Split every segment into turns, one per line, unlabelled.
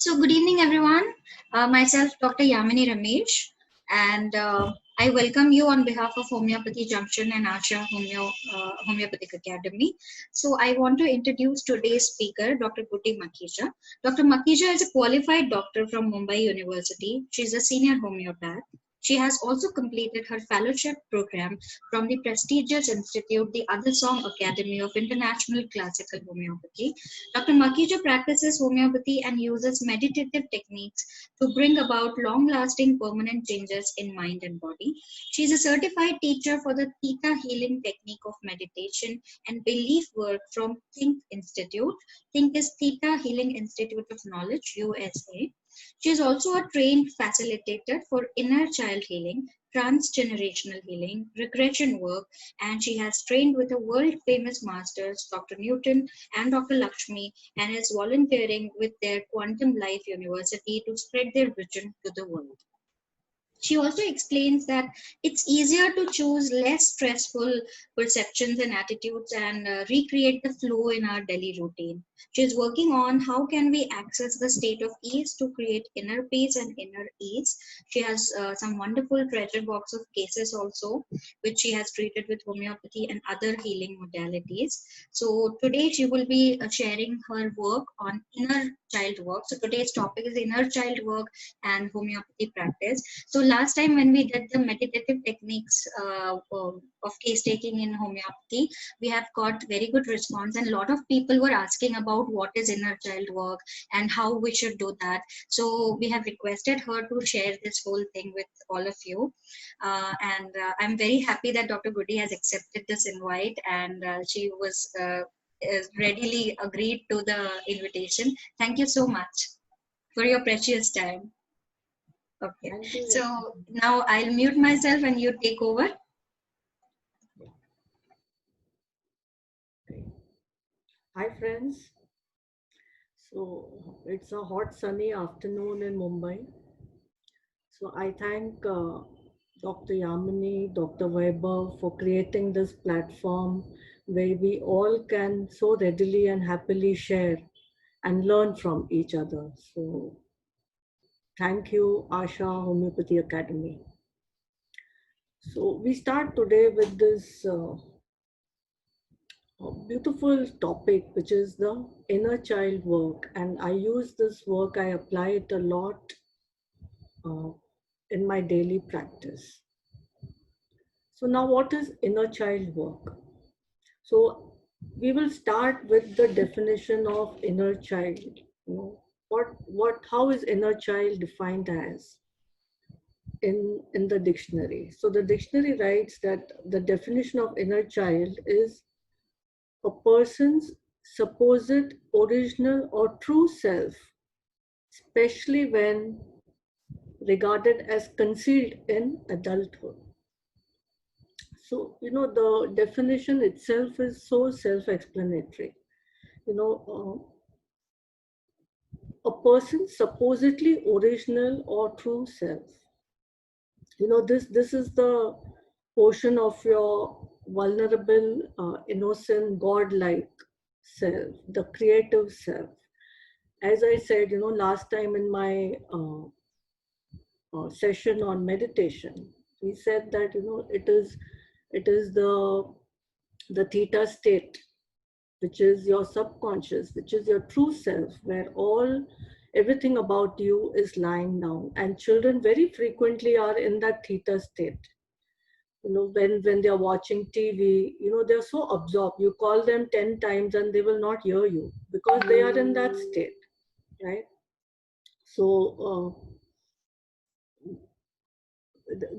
So good evening, everyone. Myself, Dr. Yamini Ramesh, and I welcome you on behalf of Homeopathy Junction and Asha Homeopathic Academy. So I want to introduce today's speaker, Dr. Makhija. Dr. Makhija is a qualified doctor from Mumbai University. She is a senior homeopath. She has also completed her fellowship program from the prestigious institute, the Disown Academy of International Classical Homeopathy. Dr. Makhija practices homeopathy and uses meditative techniques to bring about long-lasting permanent changes in mind and body. She is a certified teacher for the Theta Healing technique of meditation and belief work from Think Institute. Think is Theta Healing Institute of Knowledge, USA. She is also a trained facilitator for inner child healing, transgenerational healing, regression work, and she has trained with the world famous masters Dr. Newton and Dr. Lakshmi, and is volunteering with their Quantum Life University to spread their vision to the world. She also explains that it's easier to choose less stressful perceptions and attitudes and recreate the flow in our daily routine. She's working on how can we access the state of ease to create inner peace and inner ease. She has some wonderful treasure box of cases also, which she has treated with homeopathy and other healing modalities. So today she will be sharing her work on inner child work. So today's topic is inner child work and homeopathy practice. So last time when we did the meditative techniques of case taking in homeopathy, we have got very good response, and a lot of people were asking about what is inner child work and how we should do that. So we have requested her to share this whole thing with all of you, and I'm very happy that Dr. Goody has accepted this invite, and she was readily agreed to the invitation. Thank you so much for your precious time. Okay, so now I'll mute myself and you take over.
Hi friends. So it's a hot sunny afternoon in Mumbai. So I thank Dr. Yamini, Dr. Weber for creating this platform where we all can so readily and happily share and learn from each other. So thank you, Asha Homeopathy Academy. So we start today with this beautiful topic, which is the inner child work. And I use this work, I apply it a lot in my daily practice. So now what is inner child work? So we will start with the definition of inner child. You know, how is inner child defined as in the dictionary? So the dictionary writes that the definition of inner child is a person's supposed original or true self, especially when regarded as concealed in adulthood. So, you know, the definition itself is so self-explanatory. You know, a person's supposedly original or true self. You know, this is the portion of your vulnerable, innocent, godlike self, the creative self. As I said, you know, last time in my session on meditation, we said that, you know, it is the theta state, which is your subconscious, which is your true self, where everything about you is lying down. And children very frequently are in that theta state. You know, when they're watching TV, you know, they're so absorbed. You call them 10 times and they will not hear you because they are in that state, right? So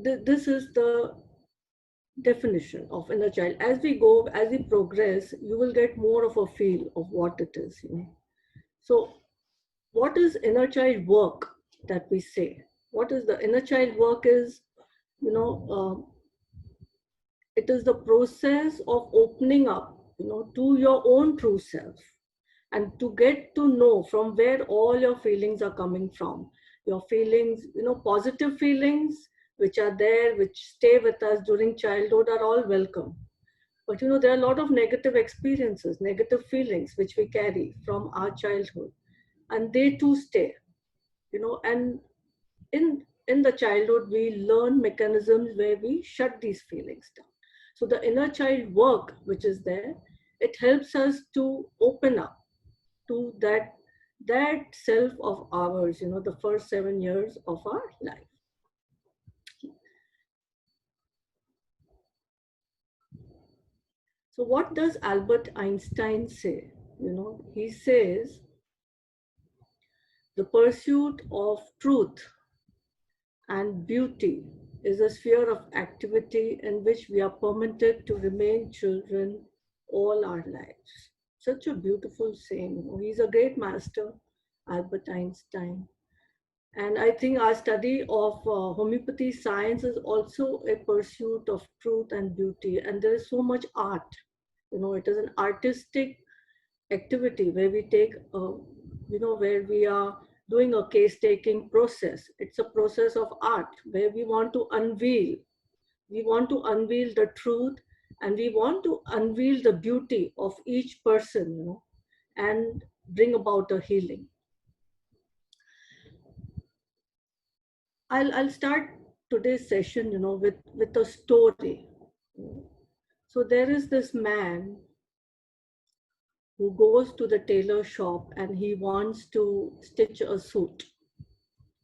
this is the definition of inner child. As we progress, you will get more of a feel of what it is. You know? So what is inner child work that we say? What is the inner child work is, you know, it is the process of opening up, you know, to your own true self, and to get to know from where all your feelings are coming from. Your feelings, you know, positive feelings, which are there, which stay with us during childhood, are all welcome. But you know, there are a lot of negative experiences, negative feelings, which we carry from our childhood, and they too stay. And in the childhood, we learn mechanisms where we shut these feelings down. So the inner child work, which is there, it helps us to open up to that self of ours, the first 7 years of our life. So what does Albert Einstein say? He says the pursuit of truth and beauty is a sphere of activity in which we are permitted to remain children all our lives. Such a beautiful saying. He's a great master, Albert Einstein. And I think our study of homeopathy science is also a pursuit of truth and beauty. And there is so much art. It is an artistic activity where we take, where we are doing a case taking process. It's a process of art where we want to unveil. We want to unveil the truth, and we want to unveil the beauty of each person, and bring about a healing. I'll start today's session, with a story. So there is this man who goes to the tailor shop and he wants to stitch a suit.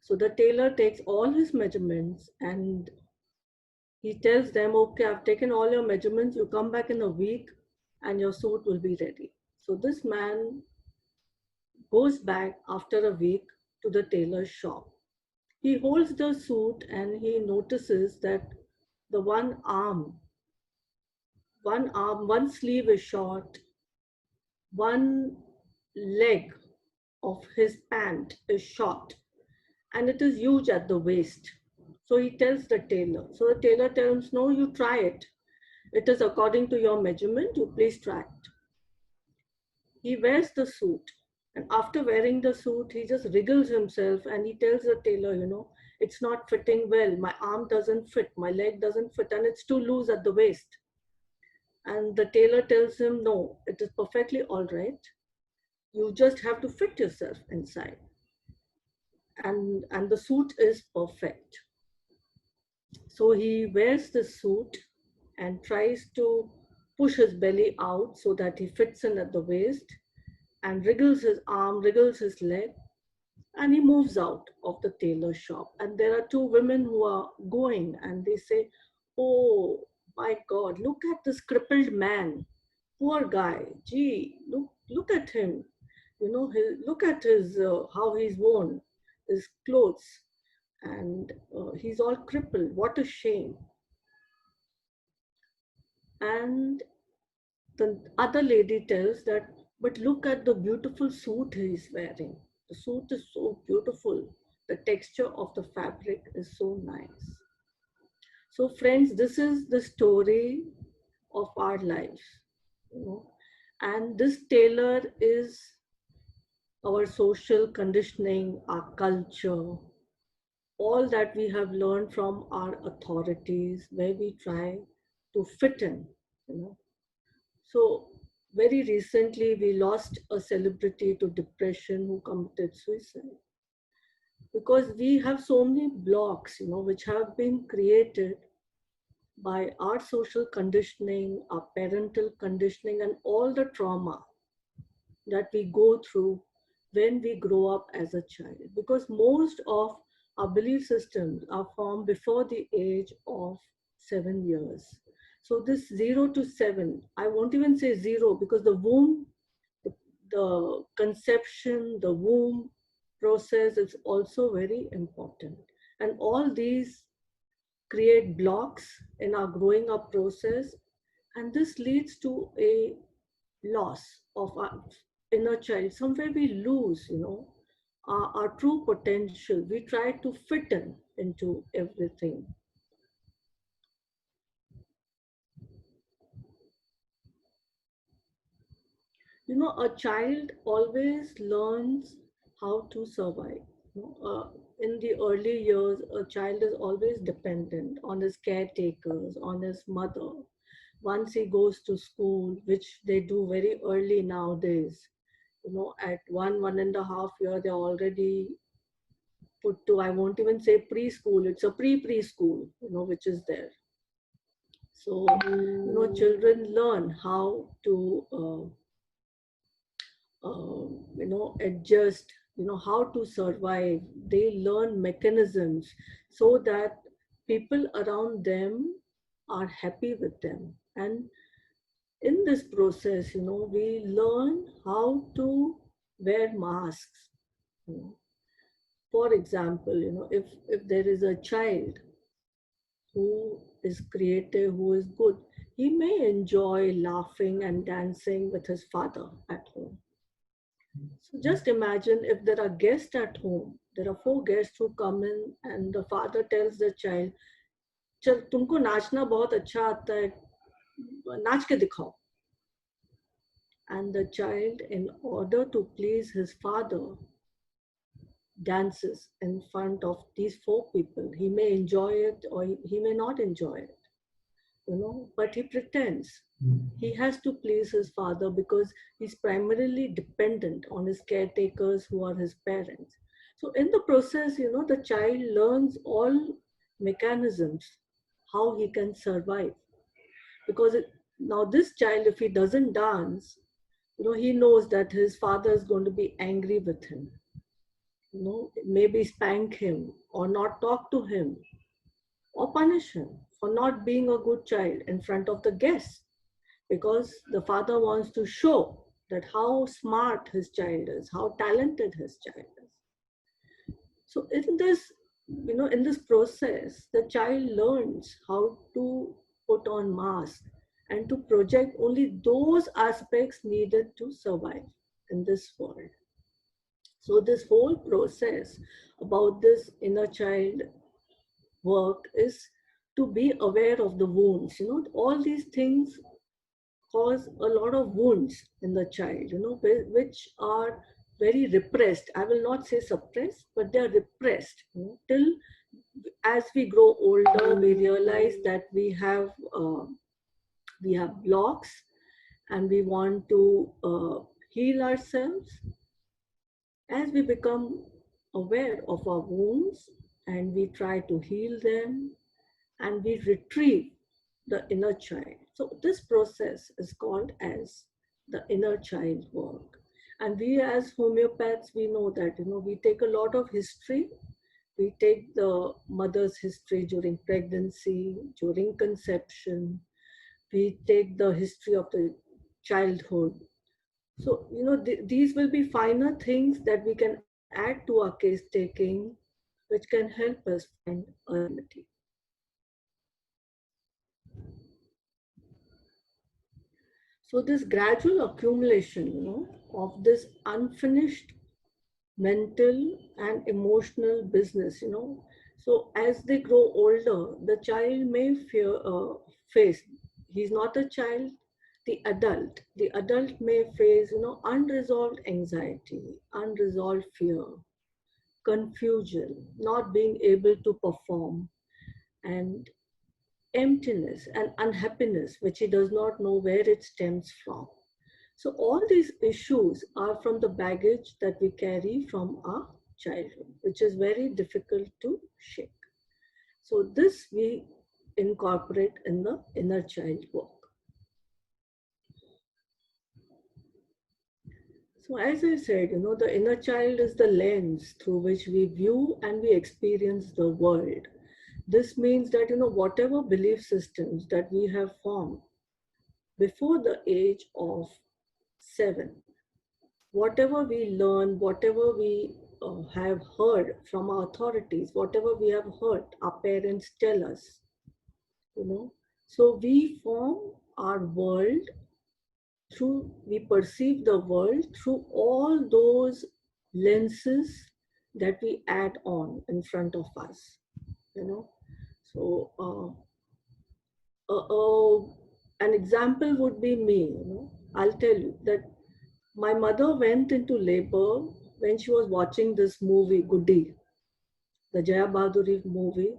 So the tailor takes all his measurements and he tells them, okay, I've taken all your measurements, you come back in a week and your suit will be ready. So this man goes back after a week to the tailor's shop. He holds the suit and he notices that the one sleeve is short, one leg of his pant is short, and it is huge at the waist. So he tells the tailor. So the tailor tells him, no, you try it. It is according to your measurement, you please try it. He wears the suit, and after wearing the suit, he just wriggles himself and he tells the tailor, it's not fitting well. My arm doesn't fit, my leg doesn't fit, and it's too loose at the waist. And the tailor tells him, no, it is perfectly all right. You just have to fit yourself inside. And the suit is perfect. So he wears the suit and tries to push his belly out so that he fits in at the waist, and wriggles his arm, wriggles his leg, and he moves out of the tailor shop. And there are two women who are going and they say, oh my God, look at this crippled man. Poor guy. Gee, look at him. Look at his how he's worn his clothes, and he's all crippled. What a shame. And the other lady tells that, but look at the beautiful suit he's wearing. The suit is so beautiful. The texture of the fabric is so nice. So friends, this is the story of our lives. And this tailor is our social conditioning, our culture, all that we have learned from our authorities, where we try to fit in. So very recently, we lost a celebrity to depression who committed suicide, because we have so many blocks, which have been created by our social conditioning, our parental conditioning, and all the trauma that we go through when we grow up as a child. Because most of our belief systems are formed before the age of 7 years. So this 0 to 7, I won't even say 0, because the womb, the conception, the womb process is also very important. And all these create blocks in our growing up process. And this leads to a loss of our inner child. Somewhere we lose, our true potential. We try to fit in into everything. A child always learns how to survive. In the early years, a child is always dependent on his caretakers, on his mother. Once he goes to school, which they do very early nowadays, at 1.5 years, they're already put to, I won't even say preschool, it's a pre-preschool, which is there. So, children learn how to, adjust, how to survive. They learn mechanisms so that people around them are happy with them. And in this process, we learn how to wear masks. For example, if there is a child who is creative, who is good, he may enjoy laughing and dancing with his father at home. So just imagine if there are guests at home, there are 4 guests who come in and the father tells the child, चल तुमको नाचना बहुत अच्छा आता है, नाच के दिखाओ. And the child, in order to please his father, dances in front of these 4 people. He may enjoy it or he may not enjoy it, but he pretends. He has to please his father because he's primarily dependent on his caretakers who are his parents. So in the process, the child learns all mechanisms, how he can survive. Because now this child, if he doesn't dance, he knows that his father is going to be angry with him. Maybe spank him or not talk to him or punish him for not being a good child in front of the guests, because the father wants to show that how smart his child is, how talented his child is. So in this process, the child learns how to put on mask and to project only those aspects needed to survive in this world. So this whole process about this inner child work is to be aware of the wounds. All these things cause a lot of wounds in the child, which are very repressed. I will not say suppressed, but they are repressed. Till as we grow older, we realize that we have blocks, and we want to heal ourselves. As we become aware of our wounds and we try to heal them and we retrieve the inner child. So this process is called as the inner child work. And we as homeopaths, we know that, we take a lot of history. We take the mother's history during pregnancy, during conception. We take the history of the childhood. So, these will be finer things that we can add to our case taking, which can help us find a remedy. So this gradual accumulation, of this unfinished mental and emotional business, so as they grow older, the child may face, he's not a child, the adult may face, unresolved anxiety, unresolved fear, confusion, not being able to perform, and emptiness and unhappiness, which he does not know where it stems from. So all these issues are from the baggage that we carry from our childhood, which is very difficult to shake. So this we incorporate in the inner child work. So as I said, the inner child is the lens through which we view and we experience the world. This means that, whatever belief systems that we have formed before the age of 7, whatever we learn, whatever we have heard from our authorities, whatever we have heard our parents tell us, so we form our world we perceive the world through all those lenses that we add on in front of us, So an example would be me, I'll tell you that my mother went into labor when she was watching this movie, Goody, the Jaya Bahaduri movie,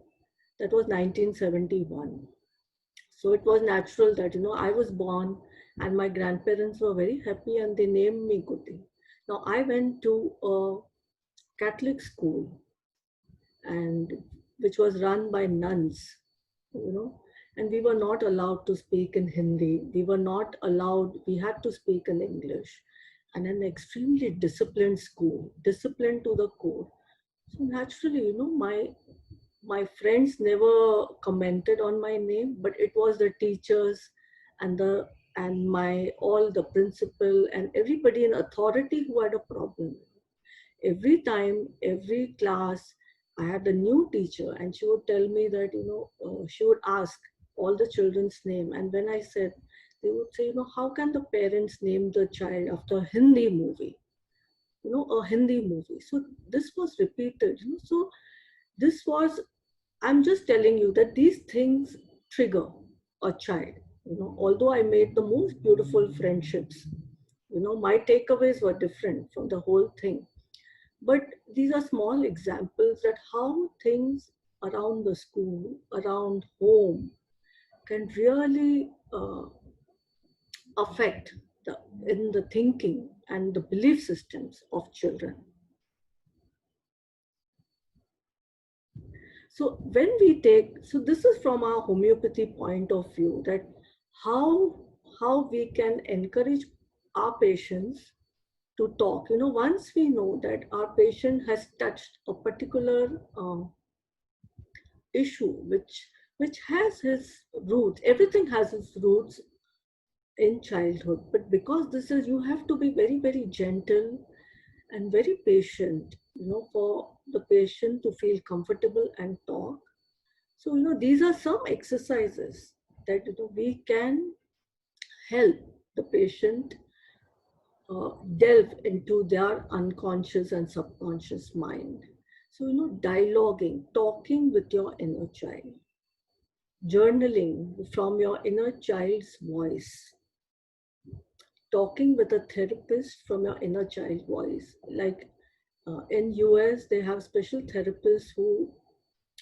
that was 1971. So it was natural that, I was born and my grandparents were very happy and they named me Goody. Now I went to a Catholic school and which was run by nuns, and we were not allowed to speak in Hindi. We had to speak in English, and an extremely disciplined school, disciplined to the core. So naturally, my friends never commented on my name, but it was the teachers and my all the principal and everybody in authority who had a problem. Every time, every class, I had a new teacher, and she would tell me that she would ask all the children's name, and when I said, they would say, how can the parents name the child after a Hindi movie? A Hindi movie. So this was repeated. So this was, I'm just telling you that these things trigger a child. Although I made the most beautiful friendships, my takeaways were different from the whole thing. But these are small examples that how things around the school, around home, can really affect in the thinking and the belief systems of children. So when we so this is from our homeopathy point of view, that how we can encourage our patients to talk. Once we know that our patient has touched a particular issue, which has his roots, everything has its roots in childhood. But because this is, you have to be very, very gentle and very patient, for the patient to feel comfortable and talk. So, these are some exercises that we can help the patient delve into their unconscious and subconscious mind. So, dialoguing, talking with your inner child, journaling from your inner child's voice, talking with a therapist from your inner child voice. Like in US, they have special therapists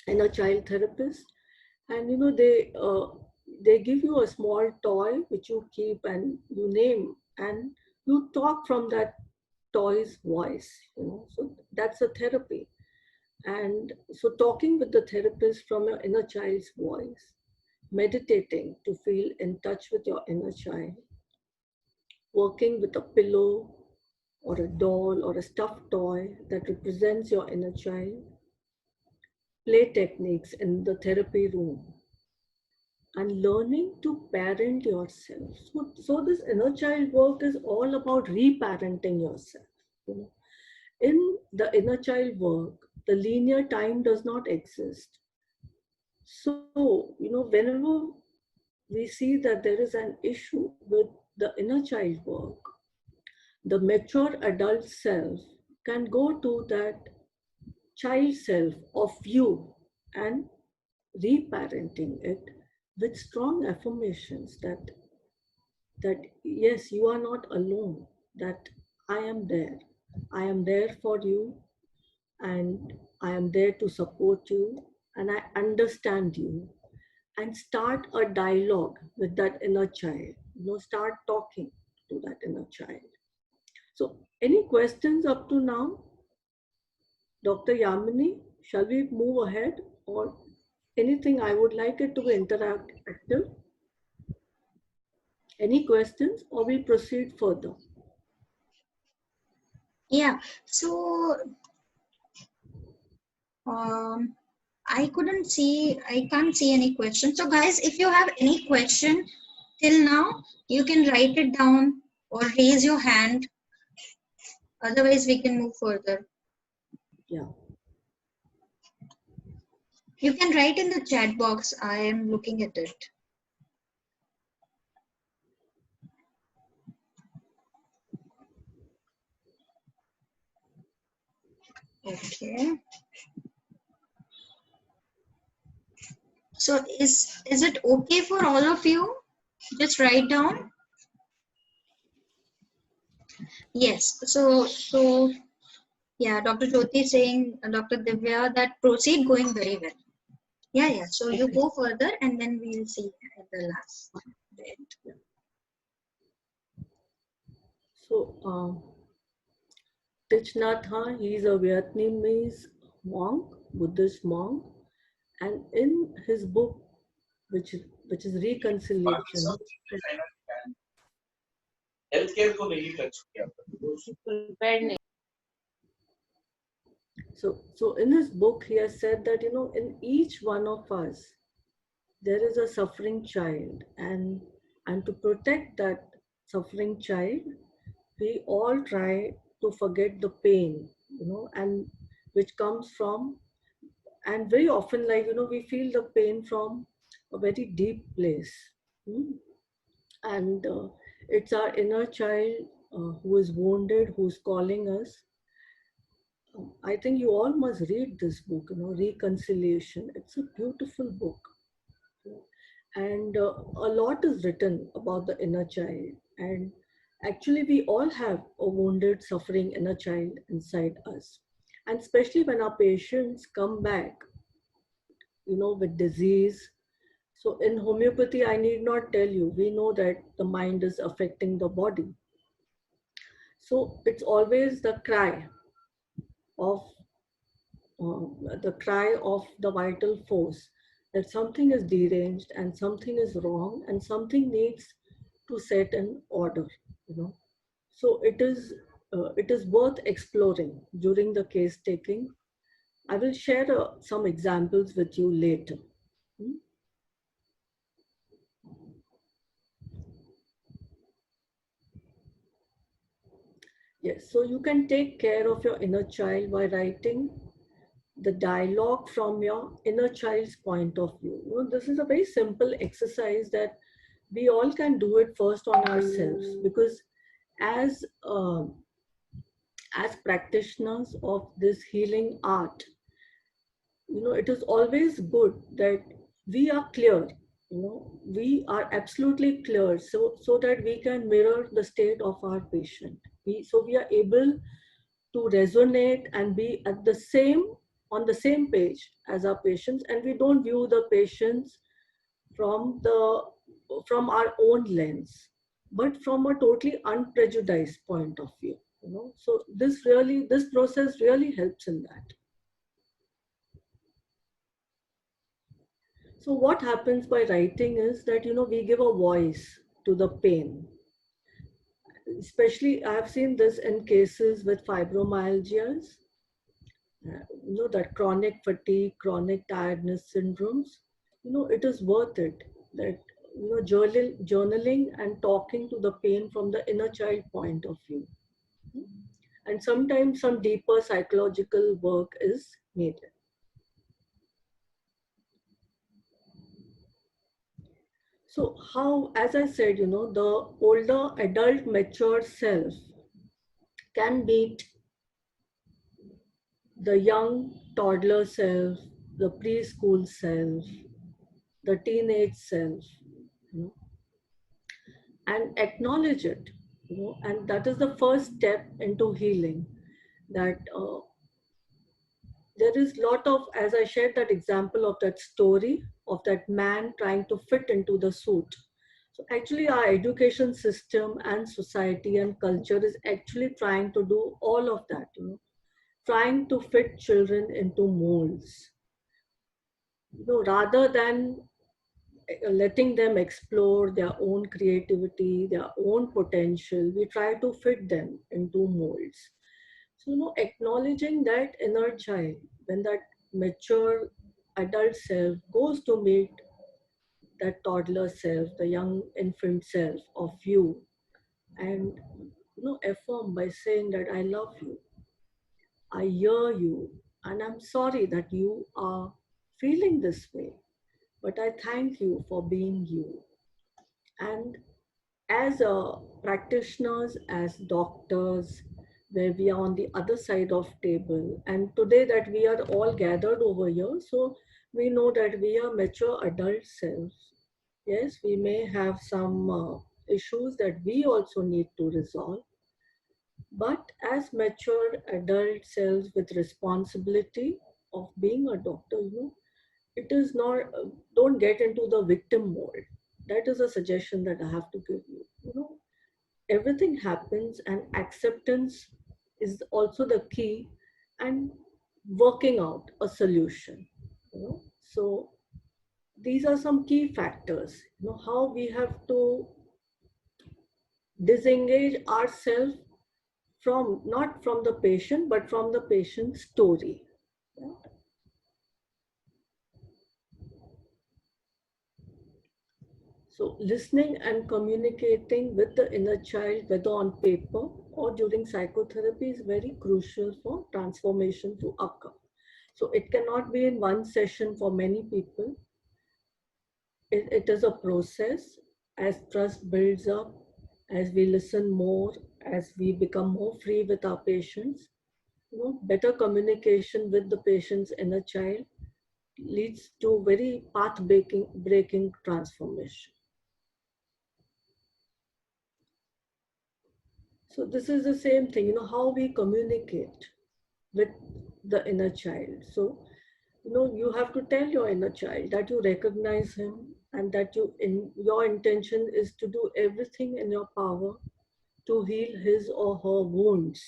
inner child therapists, and they give you a small toy which you keep and you name, and you talk from that toy's voice. So that's a therapy. And so talking with the therapist from your inner child's voice, meditating to feel in touch with your inner child, working with a pillow or a doll or a stuffed toy that represents your inner child, play techniques in the therapy room, and learning to parent yourself. So this inner child work is all about reparenting yourself. In the inner child work, the linear time does not exist. So, whenever we see that there is an issue with the inner child work, the mature adult self can go to that child self of you and reparenting it with strong affirmations that yes, you are not alone, that I am there for you, and I am there to support you, and I understand you, and start a dialogue with that inner child. Start talking to that inner child. So any questions up to now? Dr. Yamini, shall we move ahead, or anything? I would like it to be interactive. Any questions, or we proceed further?
Yeah, so I can't see any questions. So guys, if you have any question till now, you can write it down or raise your hand. Otherwise, we can move further.
Yeah.
You can write in the chat box. I am looking at it. Okay. So is it okay for all of you? Just write down. Yes. So yeah, Dr. Jyoti is saying, Dr. Divya, that proceed going very well. Yeah. So you go further, and then we'll see at the last bit.
Yeah. So Thich Nhat Hanh, he is a Vietnamese monk Buddhist monk, and in his book, which is Reconciliation. So in his book, he has said that in each one of us there is a suffering child, and to protect that suffering child, we all try to forget the pain, and which comes from, and very often, like we feel the pain from a very deep place. Hmm? And it's our inner child who is wounded, who's calling us. I think you all must read this book, Reconciliation. It's a beautiful book. And a lot is written about the inner child. And actually, we all have a wounded, suffering inner child inside us. And especially when our patients come back, with disease. So in homeopathy, I need not tell you, we know that the mind is affecting the body. So it's always of the cry of the vital force that something is deranged and something is wrong and something needs to set in order. So it is worth exploring during the case taking. I will share some examples with you later. Hmm? Yes, so you can take care of your inner child by writing the dialogue from your inner child's point of view. This is a very simple exercise that we all can do it first on ourselves, because as as practitioners of this healing art, it is always good that we are clear. We are absolutely clear, so that we can mirror the state of our patient. We are able to resonate and be at the same on the same page as our patients, and we don't view the patients from our own lens, but from a totally unprejudiced point of view. So this process really helps in that. So what happens by writing is that we give a voice to the pain. Especially I have seen this in cases with fibromyalgias, that chronic fatigue, chronic tiredness syndromes. It is worth it that journaling and talking to the pain from the inner child point of view. And sometimes some deeper psychological work is needed. So how, as I said, the older adult mature self can meet the young toddler self, the preschool self, the teenage self, you know, and acknowledge it. And that is the first step into healing. That there is lot of, as I shared that example of that story of that man trying to fit into the suit. So actually our education system and society and culture is actually trying to do all of that, trying to fit children into molds, rather than letting them explore their own creativity, their own potential. We try to fit them into molds. So, acknowledging that inner child, when that mature adult self goes to meet that toddler self, the young infant self of you, and affirm by saying that I love you, I hear you, and I'm sorry that you are feeling this way, but I thank you for being you. And as practitioners, as doctors, where we are on the other side of table, and today that we are all gathered over here, so we know that we are mature adult selves. Yes, we may have some issues that we also need to resolve, but as mature adult selves with responsibility of being a doctor, it is not, don't get into the victim mold. That is a suggestion that I have to give you. Everything happens, and acceptance is also the key. And working out a solution. So these are some key factors. How we have to disengage ourselves from, not from the patient, but from the patient's story. So listening and communicating with the inner child, whether on paper or during psychotherapy, is very crucial for transformation to occur. So it cannot be in one session for many people. It is a process. As trust builds up, as we listen more, as we become more free with our patients, better communication with the patient's inner child leads to very path breaking transformation. So this is the same thing, how we communicate with the inner child. So, you have to tell your inner child that you recognize him and that your intention is to do everything in your power to heal his or her wounds.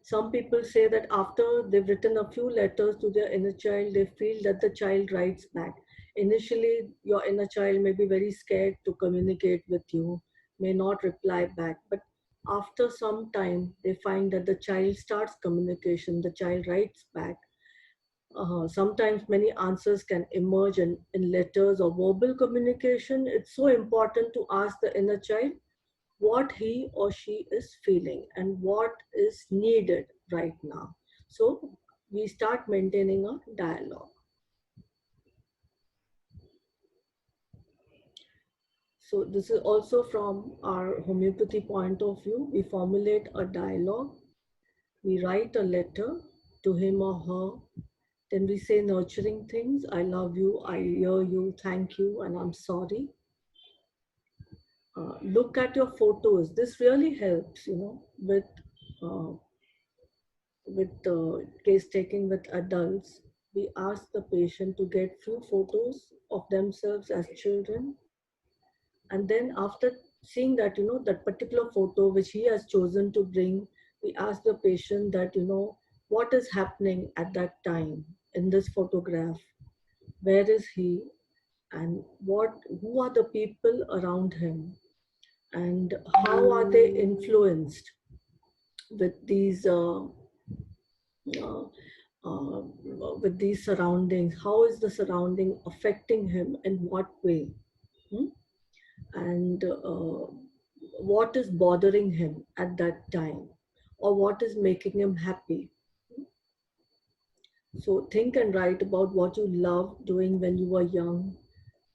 Some people say that after they've written a few letters to their inner child, they feel that the child writes back. Initially, your inner child may be very scared to communicate with you, may not reply back, but after some time, they find that the child starts communication, the child writes back. Sometimes many answers can emerge in letters or verbal communication. It's so important to ask the inner child what he or she is feeling and what is needed right now. So we start maintaining a dialogue. So this is also from our homeopathy point of view. We formulate a dialogue. We write a letter to him or her. Then we say nurturing things. I love you, I hear you, thank you, and I'm sorry. Look at your photos. This really helps, uh, case taking with adults. We ask the patient to get few photos of themselves as children, and then after seeing that, that particular photo which he has chosen to bring, we ask the patient that, what is happening at that time in this photograph, where is he, and who are the people around him, and how are they influenced with these uh, uh, with these surroundings. How is the surrounding affecting him, in what way? Hmm? And what is bothering him at that time, or what is making him happy. So think and write about what you love doing when you were young.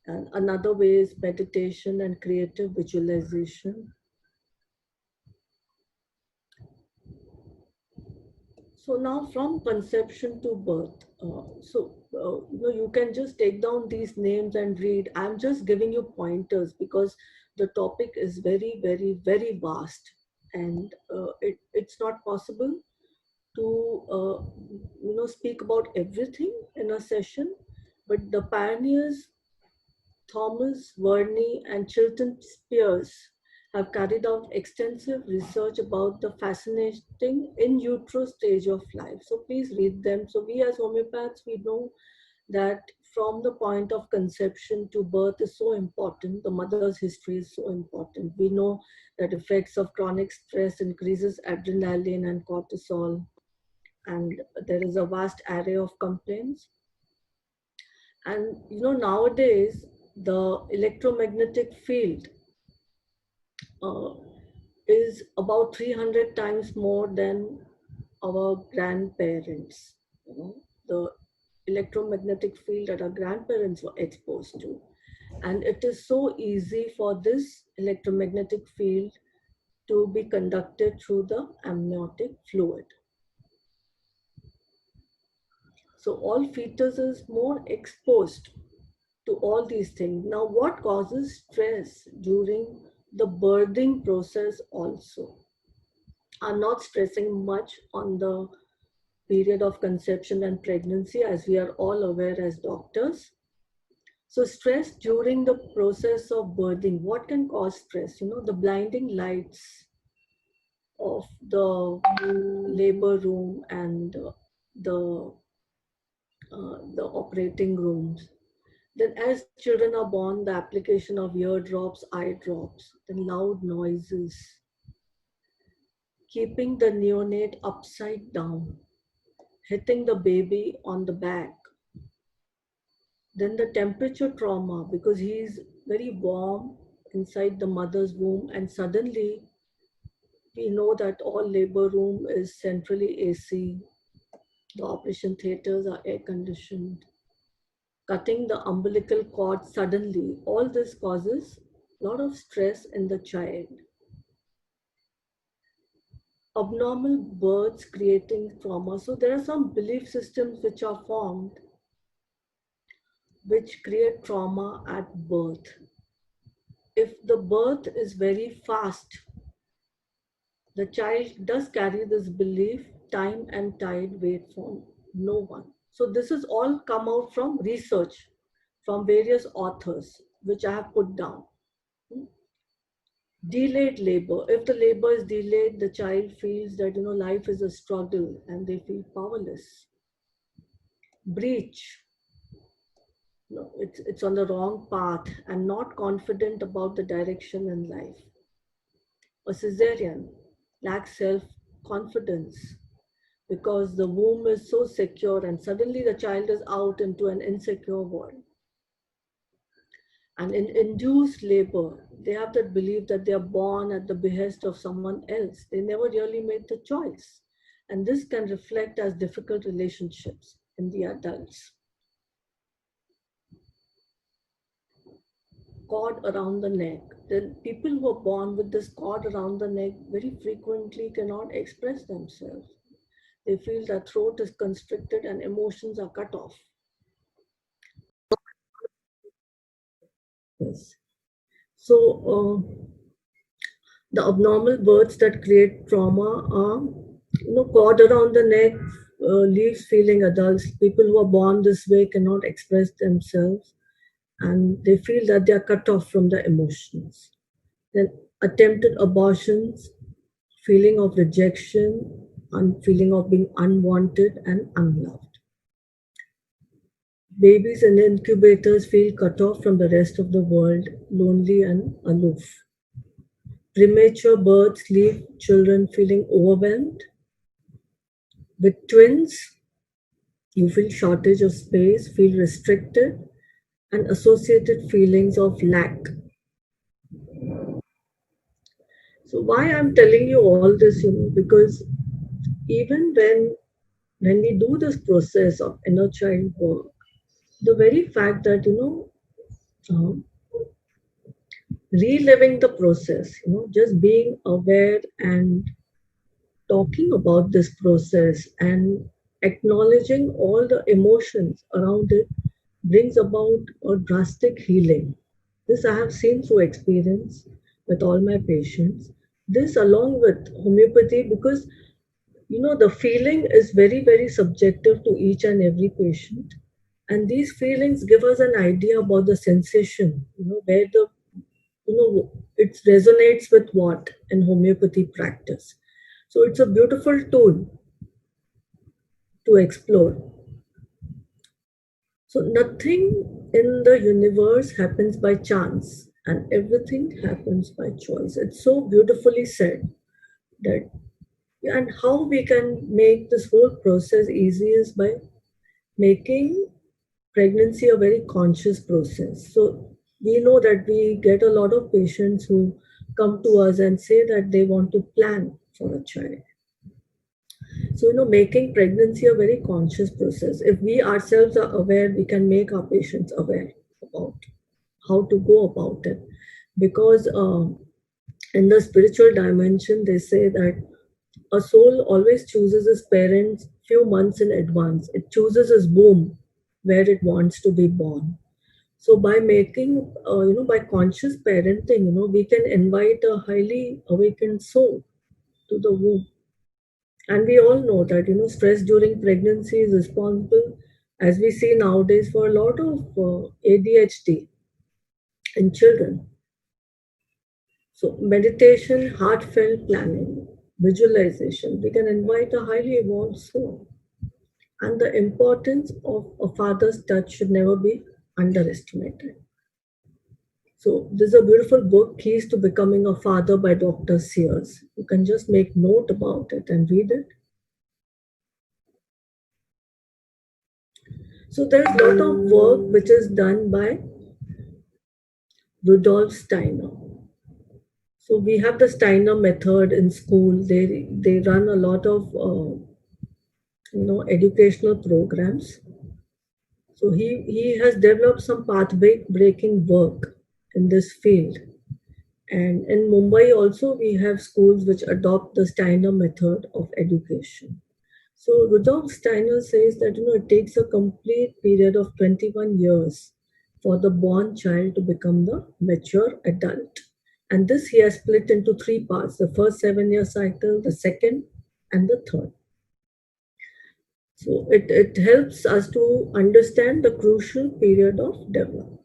And another way is meditation and creative visualization. So now from conception to birth, you can just take down these names and read. I'm just giving you pointers because the topic is very, very, very vast, and it's not possible to speak about everything in a session. But the pioneers Thomas Verney and Chilton Spears have carried out extensive research about the fascinating in utero stage of life. So please read them. So we as homeopaths, we know that from the point of conception to birth is so important. The mother's history is so important. We know that effects of chronic stress increases adrenaline and cortisol, and there is a vast array of complaints. And nowadays the electromagnetic field uh, is about 300 times more than our grandparents. The electromagnetic field that our grandparents were exposed to, and it is so easy for this electromagnetic field to be conducted through the amniotic fluid. So all fetus is more exposed to all these things. Now, what causes stress during the birthing process also? I'm not stressing much on the period of conception and pregnancy, as we are all aware as doctors. So stress during the process of birthing, what can cause stress? The blinding lights of the labor room and the the operating rooms. Then, as children are born, the application of ear drops, eye drops, then loud noises, keeping the neonate upside down, hitting the baby on the back. Then the temperature trauma, because he is very warm inside the mother's womb, and suddenly we know that all labor room is centrally AC, the operation theaters are air conditioned. Cutting the umbilical cord suddenly, all this causes a lot of stress in the child. Abnormal births creating trauma. So there are some belief systems which are formed which create trauma at birth. If the birth is very fast, the child does carry this belief, time and tide wait for no one. So this is all come out from research from various authors, which I have put down. Delayed labor. If the labor is delayed, the child feels that life is a struggle and they feel powerless. Breach. No, it's on the wrong path and not confident about the direction in life. A cesarean lacks self-confidence because the womb is so secure and suddenly the child is out into an insecure world. And in induced labor, they have that belief that they are born at the behest of someone else. They never really made the choice. And this can reflect as difficult relationships in the adults. Cord around the neck. The people who are born with this cord around the neck very frequently cannot express themselves. They feel their throat is constricted and emotions are cut off. Yes. So, the abnormal births that create trauma are, cord around the neck leaves feeling adults. People who are born this way cannot express themselves and they feel that they are cut off from the emotions. Then attempted abortions, feeling of rejection, and feeling of being unwanted and unloved. Babies in incubators feel cut off from the rest of the world, lonely and aloof. Premature births leave children feeling overwhelmed. With twins, you feel shortage of space, feel restricted, and associated feelings of lack. So why I'm telling you all this, because even when we do this process of inner child work, the very fact that um, reliving the process, just being aware and talking about this process and acknowledging all the emotions around it brings about a drastic healing. This I have seen through experience with all my patients. This, along with homeopathy, because the feeling is very, very subjective to each and every patient. And these feelings give us an idea about the sensation, where it resonates with what in homeopathy practice. So it's a beautiful tool to explore. So nothing in the universe happens by chance and everything happens by choice. It's so beautifully said that, and how we can make this whole process easy is by making pregnancy a very conscious process. So we know that we get a lot of patients who come to us and say that they want to plan for a child. So, making pregnancy a very conscious process. If we ourselves are aware, we can make our patients aware about how to go about it. Because in the spiritual dimension, they say that a soul always chooses its parents few months in advance. It chooses its womb where it wants to be born. So by making, by conscious parenting, we can invite a highly awakened soul to the womb. And we all know that, stress during pregnancy is responsible, as we see nowadays, for a lot of ADHD in children. So meditation, heartfelt planning, visualization, we can invite a highly evolved soul. And the importance of a father's touch should never be underestimated. So this is a beautiful book, Keys to Becoming a Father by Dr. Sears. You can just make note about it and read it. So there's a lot of work which is done by Rudolf Steiner. So we have the Steiner method in school. They run a lot of educational programs. So he has developed some pathway breaking work in this field. And in Mumbai also we have schools which adopt the Steiner method of education. So Rudolf Steiner says that it takes a complete period of 21 years for the born child to become the mature adult. And this he has split into three parts: the first 7-year cycle, the second, and the third. So it helps us to understand the crucial period of development.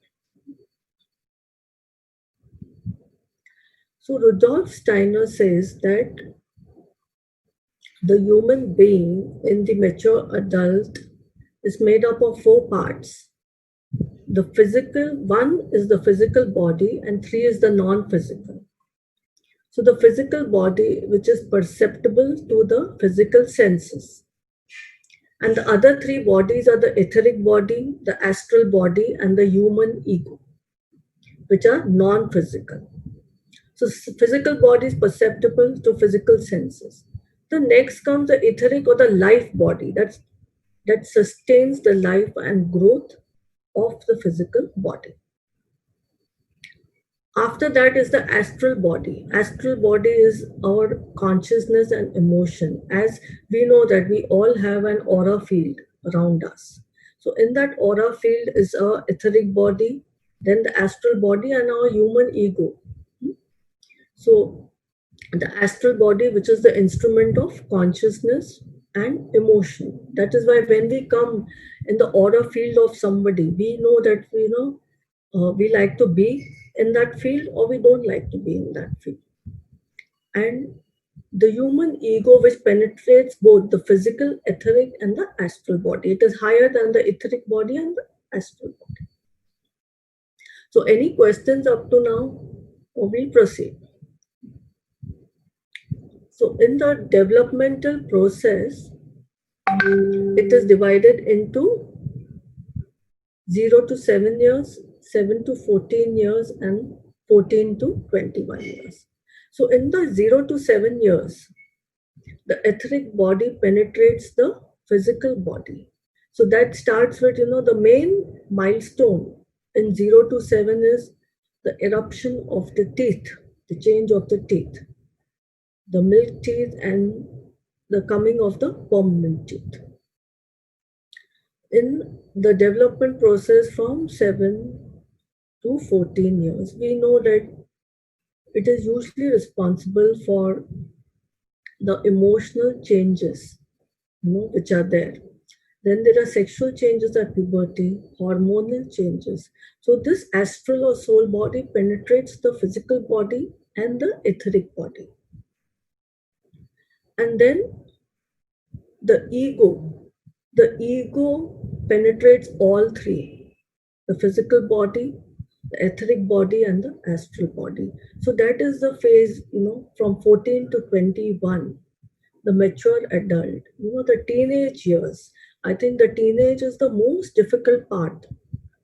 So Rudolf Steiner says that the human being in the mature adult is made up of four parts. The physical, one is the physical body, and three is the non-physical. So the physical body, which is perceptible to the physical senses. And the other three bodies are the etheric body, the astral body, and the human ego, which are non-physical. So physical body is perceptible to physical senses. The next comes the etheric or the life body that sustains the life and growth of the physical body. After that is the astral body. Astral body is our consciousness and emotion. As we know that we all have an aura field around us. So in that aura field is our etheric body, then the astral body and our human ego. So the astral body, which is the instrument of consciousness and emotion. That is why when we come in the aura field of somebody, we know that we like to be in that field or we don't like to be in that field. And the human ego, which penetrates both the physical, etheric, and the astral body. It is higher than the etheric body and the astral body. So any questions up to now, or we'll proceed. So in the developmental process, it is divided into 0 to 7 years, 7 to 14 years, and 14 to 21 years. So in the 0 to 7 years, the etheric body penetrates the physical body. So that starts with, the main milestone in 0 to 7 is the eruption of the teeth, the change of the teeth, the milk teeth, and the coming of the permanent teeth. In the development process from 7 to 14 years, we know that it is usually responsible for the emotional changes, which are there. Then there are sexual changes at puberty, hormonal changes. So this astral or soul body penetrates the physical body and the etheric body. And then the ego penetrates all three: the physical body, the etheric body, and the astral body. So that is the phase, from 14 to 21, the mature adult, the teenage years. I think the teenage is the most difficult part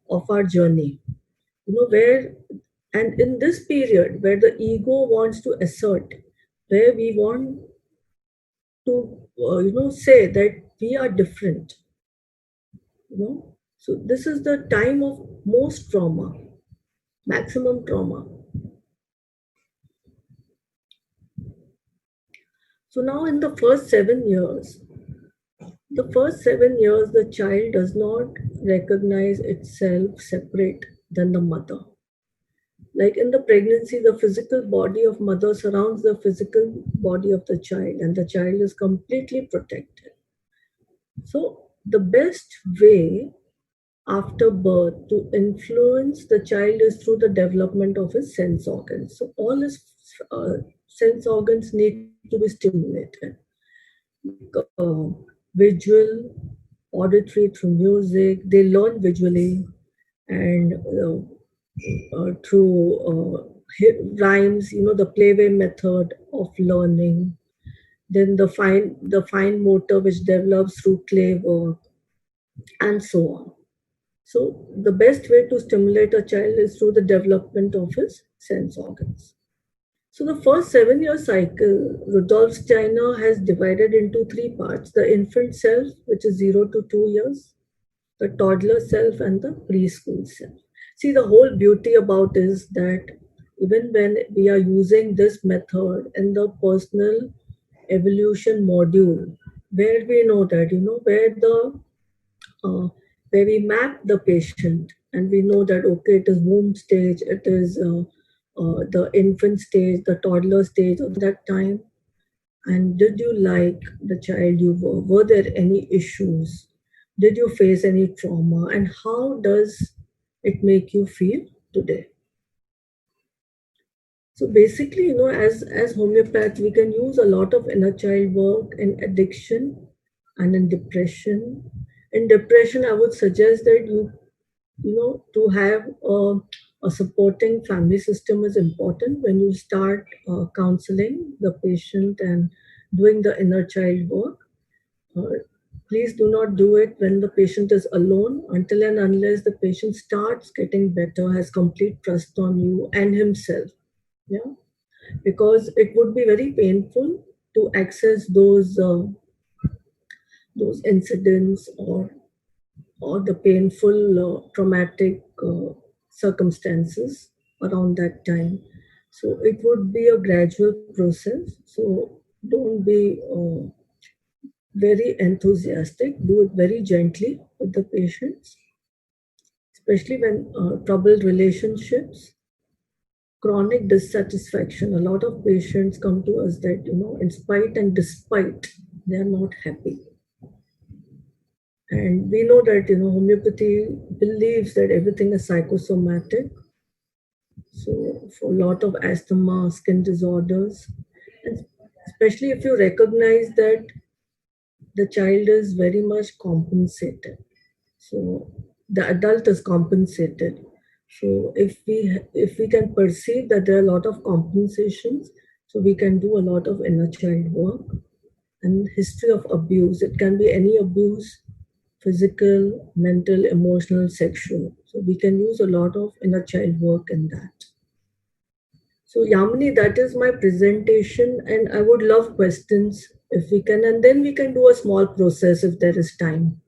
of our journey, and in this period where the ego wants to assert, where we want to, say that we are different, So this is the time of most trauma, maximum trauma. So now in the first 7 years, the child does not recognize itself separate than the mother. Like in the pregnancy, the physical body of mother surrounds the physical body of the child, and the child is completely protected. So the best way after birth to influence the child is through the development of his sense organs. So all his sense organs need to be stimulated. Visual, auditory through music, they learn visually, and through rhymes, the playway method of learning. Then the fine motor which develops through clay work, and so on. So the best way to stimulate a child is through the development of his sense organs. So the first 7-year cycle, Rudolf Steiner has divided into three parts: the infant self, which is 0 to 2 years, the toddler self, and the preschool self. See, the whole beauty about is that even when we are using this method in the personal evolution module, where we know that, uh, where we map the patient and we know that, okay, it is womb stage, it is the infant stage, the toddler stage of that time. And did you like the child you were? Were there any issues? Did you face any trauma? And how does it make you feel today? So basically, as homeopaths, we can use a lot of inner child work in addiction and in depression. In depression, I would suggest that to have a supporting family system is important when you start counseling the patient and doing the inner child work. Uh, Please do not do it when the patient is alone, until and unless the patient starts getting better, has complete trust on you and himself. Yeah, because it would be very painful to access those incidents, or the painful traumatic circumstances around that time. So it would be a gradual process. So don't be very enthusiastic. Do it very gently with the patients, especially when troubled relationships, chronic dissatisfaction. A lot of patients come to us that, in spite and despite, they are not happy. And we know that, homeopathy believes that everything is psychosomatic. So for a lot of asthma, skin disorders, and especially if you recognize that the child is very much compensated. So the adult is compensated. So if we can perceive that there are a lot of compensations, so we can do a lot of inner child work. And history of abuse, it can be any abuse, physical, mental, emotional, sexual. So we can use a lot of inner child work in that. So Yamini, that is my presentation, and I would love questions if we can, and then we can do a small process if there is time.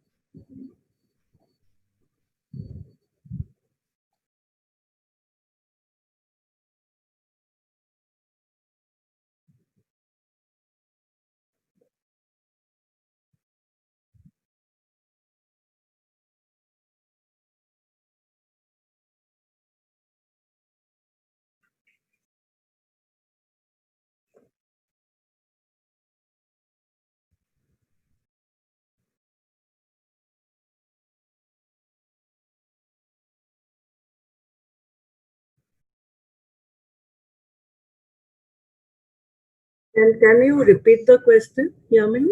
And can you repeat the question, Yamini?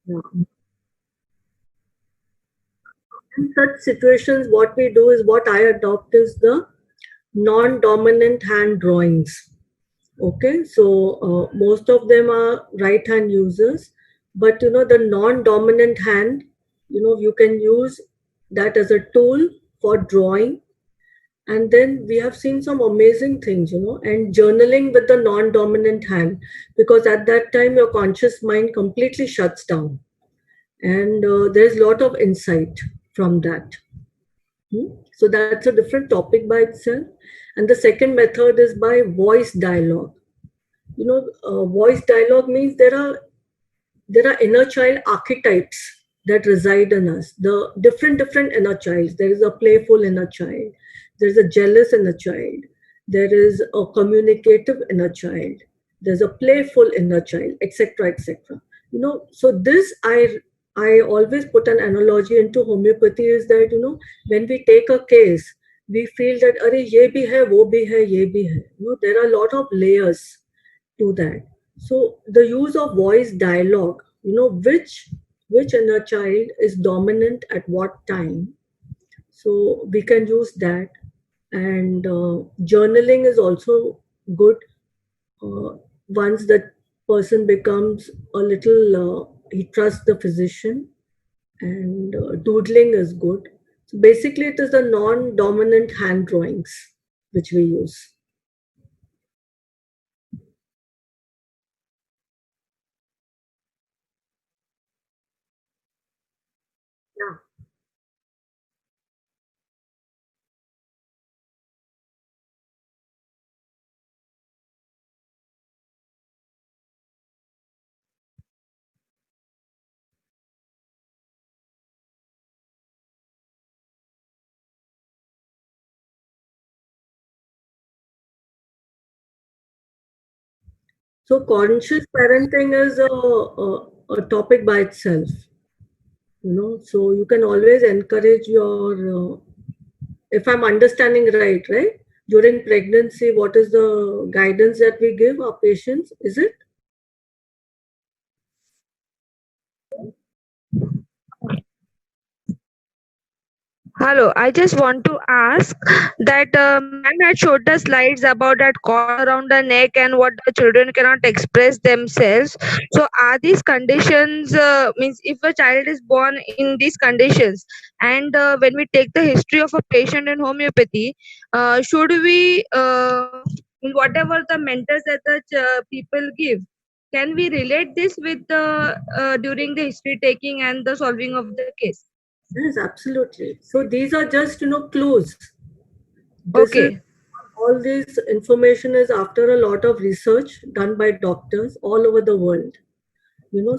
Yeah. In such situations, what we do is, what I adopt is the non-dominant hand drawings. Okay, so most of them are right hand users, but the non-dominant hand, you can use that as a tool for drawing. And then we have seen some amazing things, and journaling with the non-dominant hand, because at that time your conscious mind completely shuts down, and there's a lot of insight from that. So that's a different topic by itself. And the second method is by voice dialogue. Voice dialogue means there are inner child archetypes that reside in us. The different inner childs. There is a playful inner child. There is a jealous inner child. There is a communicative inner child. There's a playful inner child, etc., etc. So this I always put an analogy into homeopathy is that when we take a case, we feel that अरे ये भी है वो भी है ये भी है. There are a lot of layers to that. So the use of voice dialogue, which inner child is dominant at what time. So we can use that. And journaling is also good. Once that person becomes a little, he trusts the physician, and doodling is good. So basically, it is the non-dominant hand drawings which we use. Yeah. So conscious parenting is a topic by itself. So you can always encourage your. If I'm understanding right? During pregnancy, what is the guidance that we give our patients? Is it?
Hello, I just want to ask that ma'am had showed the slides about that cord around the neck and what the children cannot express themselves. So, are these conditions means if a child is born in these conditions, and when we take the history of a patient in homeopathy, should we whatever the mentors that the people give? Can we relate this with the during the history taking and the solving of the case?
Yes, absolutely. So these are just clues. This is
Okay.
all this information is after a lot of research done by doctors all over the world.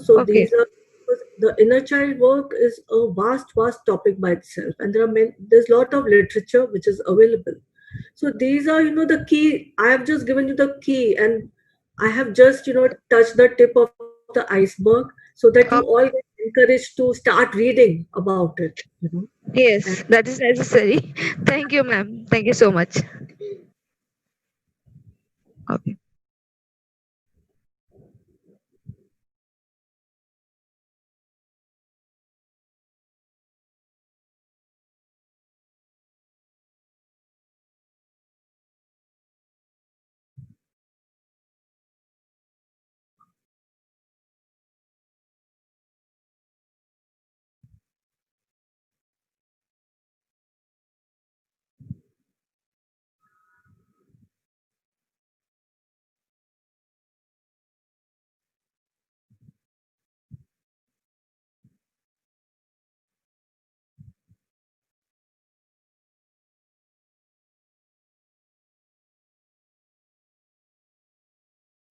So
Okay.
these are, because the inner child work is a vast topic by itself, and there's a lot of literature which is available. So these are the key. I have just given you the key, and I have just touched the tip of the iceberg, so that you all get encouraged to start reading about it. And
Yes, that is necessary. Thank you, ma'am. Thank you so much. Okay.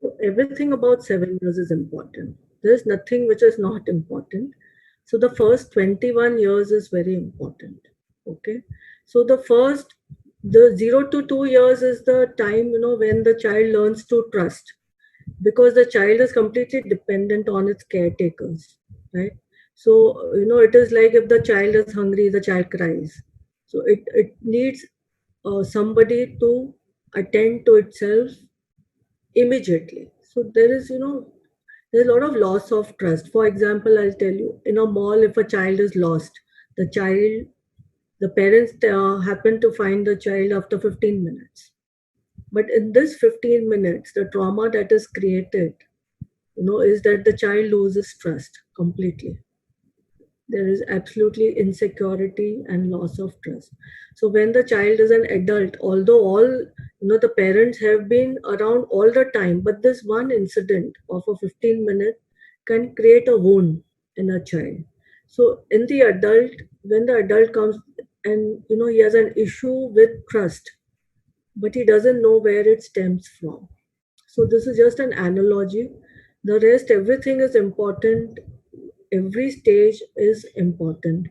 so everything about 7 years is important. There's nothing which is not important. So the first 21 years is very important. Okay. So the 0 to 2 years is the time, when the child learns to trust, because the child is completely dependent on its caretakers, right? So, it is like if the child is hungry, the child cries. So it needs somebody to attend to itself immediately. So there's a lot of loss of trust. For example, I'll tell you, in a mall, if a child is lost, the parents happen to find the child after 15 minutes. But in this 15 minutes, the trauma that is created, is that the child loses trust completely. There is absolutely insecurity and loss of trust. So when the child is an adult, although the parents have been around all the time, but this one incident of a 15 minute can create a wound in a child. So in the adult, when the adult comes, and he has an issue with trust, but he doesn't know where it stems from. So this is just an analogy. The rest, everything is important. Every stage is important.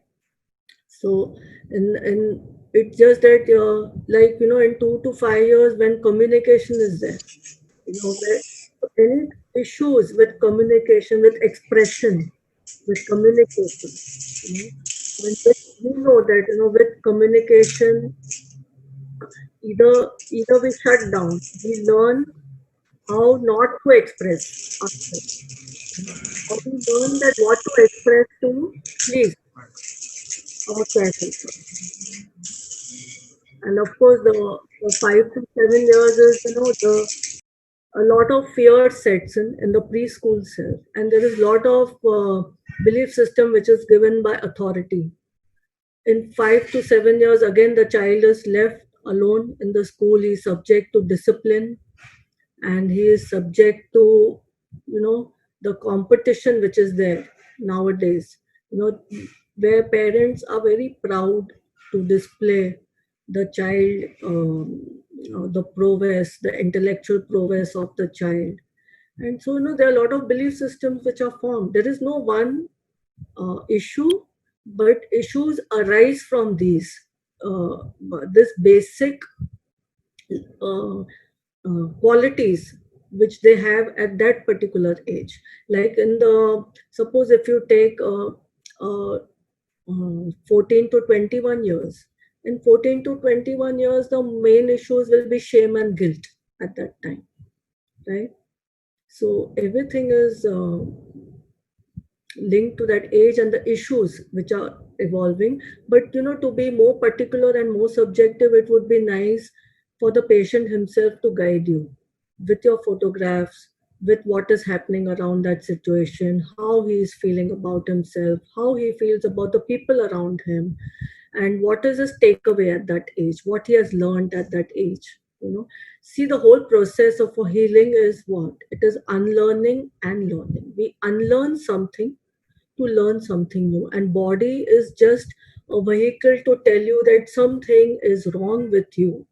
So, in it's just that, like, in 2 to 5 years, when communication is there, where any issues with communication, with expression, with communication, you know, when we know that, with communication, Either we shut down, we learn how not to express ourselves, or we learn that what to express to please our caretaker. And of course, the 5 to 7 years is, a lot of fear sets in the preschool self, and there is a lot of belief system which is given by authority. In 5 to 7 years, again, the child is left alone in the school. He is subject to discipline, and he is subject to, the competition which is there nowadays. Where parents are very proud to display the child, the prowess, the intellectual prowess of the child. And so, there are a lot of belief systems which are formed. There is no one issue, but issues arise from this basic uh, qualities which they have at that particular age. Like suppose if you take 14 to 21 years, in 14 to 21 years, the main issues will be shame and guilt at that time, right? So everything is linked to that age and the issues which are evolving. But to be more particular and more subjective, it would be nice for the patient himself to guide you with your photographs, with what is happening around that situation, how he is feeling about himself, how he feels about the people around him, and what is his takeaway at that age, what he has learned at that age. See, the whole process of a healing is what? It is unlearning and learning. We unlearn something to learn something new, and body is just a vehicle to tell you that something is wrong with you.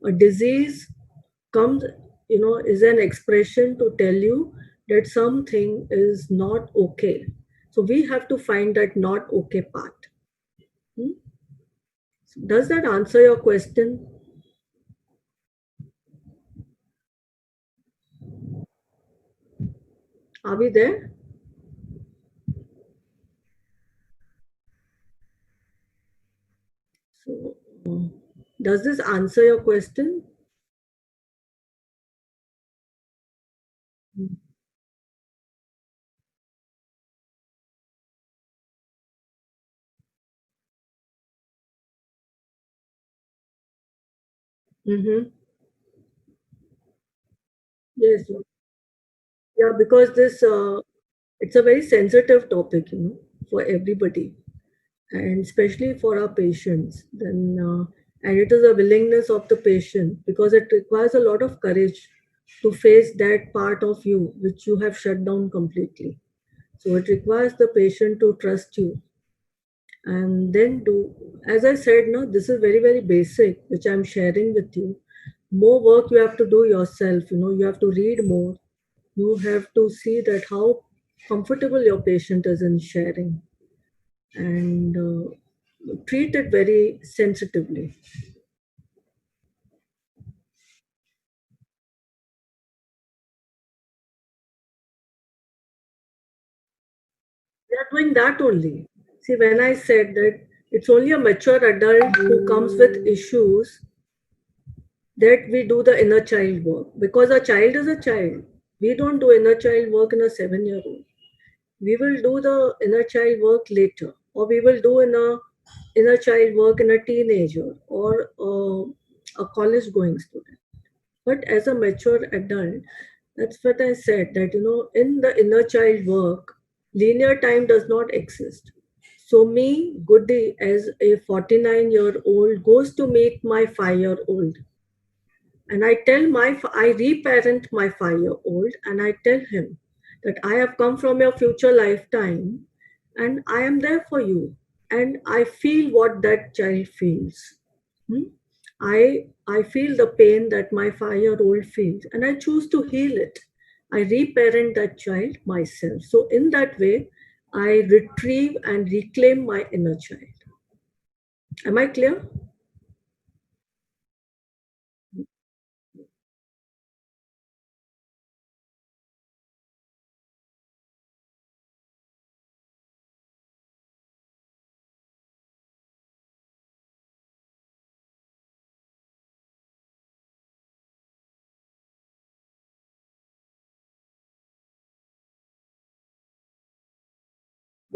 A disease comes, is an expression to tell you that something is not okay. So we have to find that not okay part. Hmm? Does that answer your question? Are we there? So, does this answer your question? Mm-hmm. Yes. Yeah, because it's a very sensitive topic, for everybody, and especially for our patients. And it is a willingness of the patient, because it requires a lot of courage to face that part of you which you have shut down completely. So it requires the patient to trust you, and then do, as I said, no, this is very, very basic, which I'm sharing with you. More work you have to do yourself. You have to read more. You have to see that how comfortable your patient is in sharing, and treat it very sensitively. We are doing that only. See, when I said that it's only a mature adult who comes with issues, that we do the inner child work, because a child is a child. We don't do inner child work in a 7-year-old. We will do the inner child work later, or we will do inner child work in a teenager, or a college going student. But as a mature adult, that's what I said, that in the inner child work, linear time does not exist. So me, Goody, as a 49-year-old, goes to meet my 5-year-old, and I reparent my 5-year-old, and I tell him that I have come from your future lifetime, and I am there for you, and I feel what that child feels. Hmm? I feel the pain that my 5-year-old feels, and I choose to heal it. I reparent that child myself. So in that way, I retrieve and reclaim my inner child. Am I clear?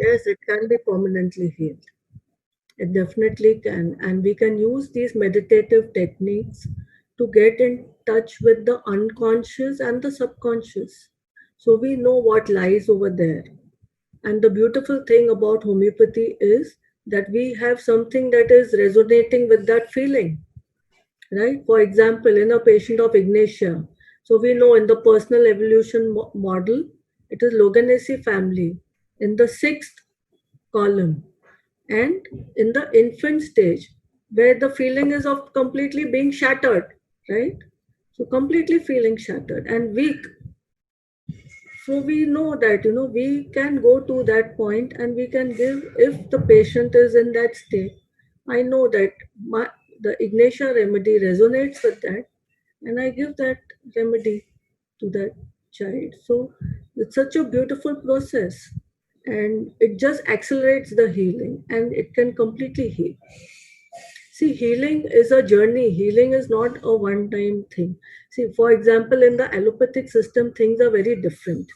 Yes, it can be permanently healed. It definitely can. And we can use these meditative techniques to get in touch with the unconscious and the subconscious. So we know what lies over there. And the beautiful thing about homeopathy is that we have something that is resonating with that feeling, right? For example, in a patient of Ignatia, so we know in the personal evolution model, it is Loganesi family in the sixth column, and in the infant stage, where the feeling is of completely being shattered, right? So completely feeling shattered and weak. So we know that we can go to that point and we can give, if the patient is in that state. I know that the Ignatia remedy resonates with that, and I give that remedy to that child. So it's such a beautiful process, and it just accelerates the healing, and it can completely heal. See, healing is a journey. Healing is not a one time thing. See, for example, in the allopathic system, things are very different.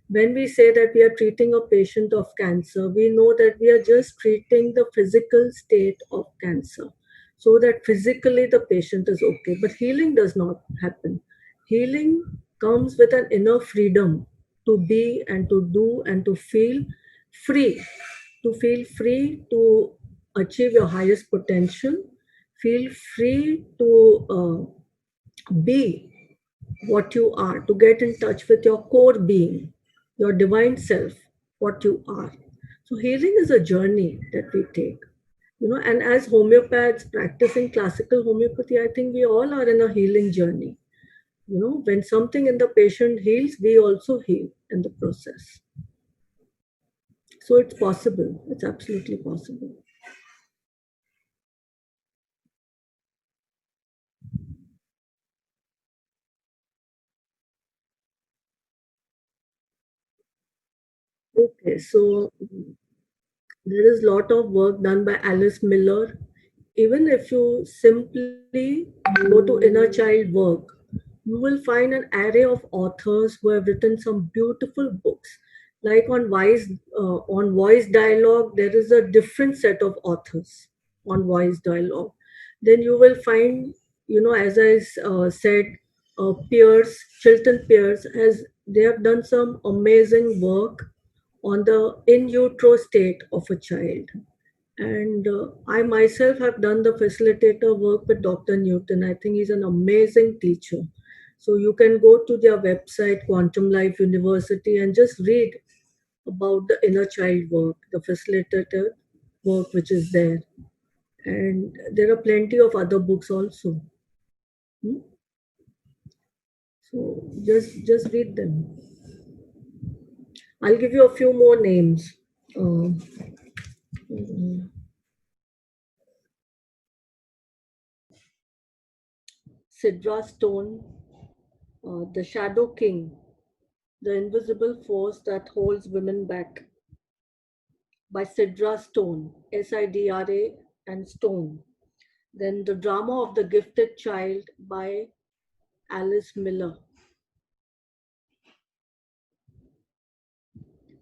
When we say that we are treating a patient of cancer, we know that we are just treating the physical state of cancer so that physically the patient is okay. But healing does not happen. Healing comes with an inner freedom to be and to do and free, to feel free to achieve your highest potential, feel free to be what you are, to get in touch with your core being, your divine self, what you are. So, healing is a journey that we take. And as homeopaths practicing classical homeopathy, I think we all are in a healing journey. When something in the patient heals, we also heal in the process. So it's possible. It's absolutely possible. Okay, so there is a lot of work done by Alice Miller. Even if you simply go to inner child work, you will find an array of authors who have written some beautiful books. Like on voice dialogue, there is a different set of authors on voice dialogue. Then you will find, as I said, Pierce, Chilton Pierce, has they have done some amazing work on the in utero state of a child. And I myself have done the facilitator work with Dr. Newton. I think he's an amazing teacher. So you can go to their website, Quantum Life University, and just read about the inner child work, the facilitator work which is there. And there are plenty of other books also. Hmm? So just read them. I'll give you a few more names. Uh, mm, Sidra Stone, The Shadow King, The Invisible Force That Holds Women Back, by Sidra Stone, Sidra and Stone. Then The Drama of the Gifted Child by Alice Miller.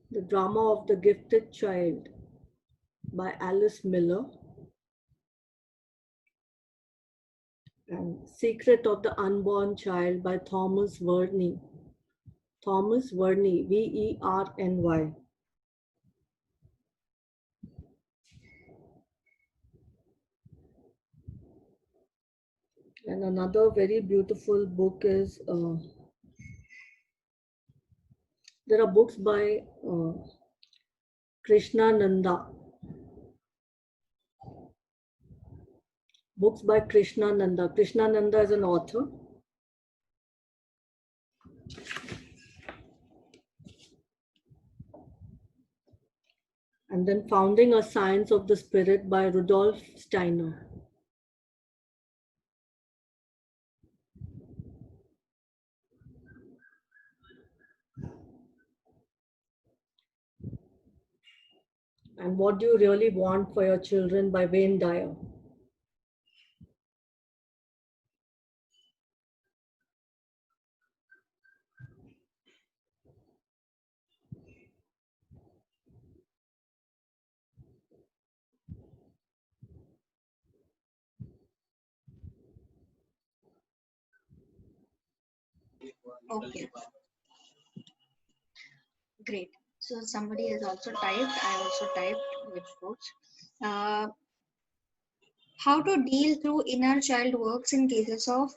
The Drama of the Gifted Child by Alice Miller. And Secret of the Unborn Child by Thomas Verney. Thomas Verney, Verny. And another very beautiful book is, there are books by Krishna Nanda. Books by Krishna Nanda. Krishna Nanda is an author. And then Founding a Science of the Spirit by Rudolf Steiner. And What Do You Really Want for Your Children by Wayne Dyer.
Okay, great. So somebody has also typed. I also typed, which works. Uh, how to deal through inner child works in cases of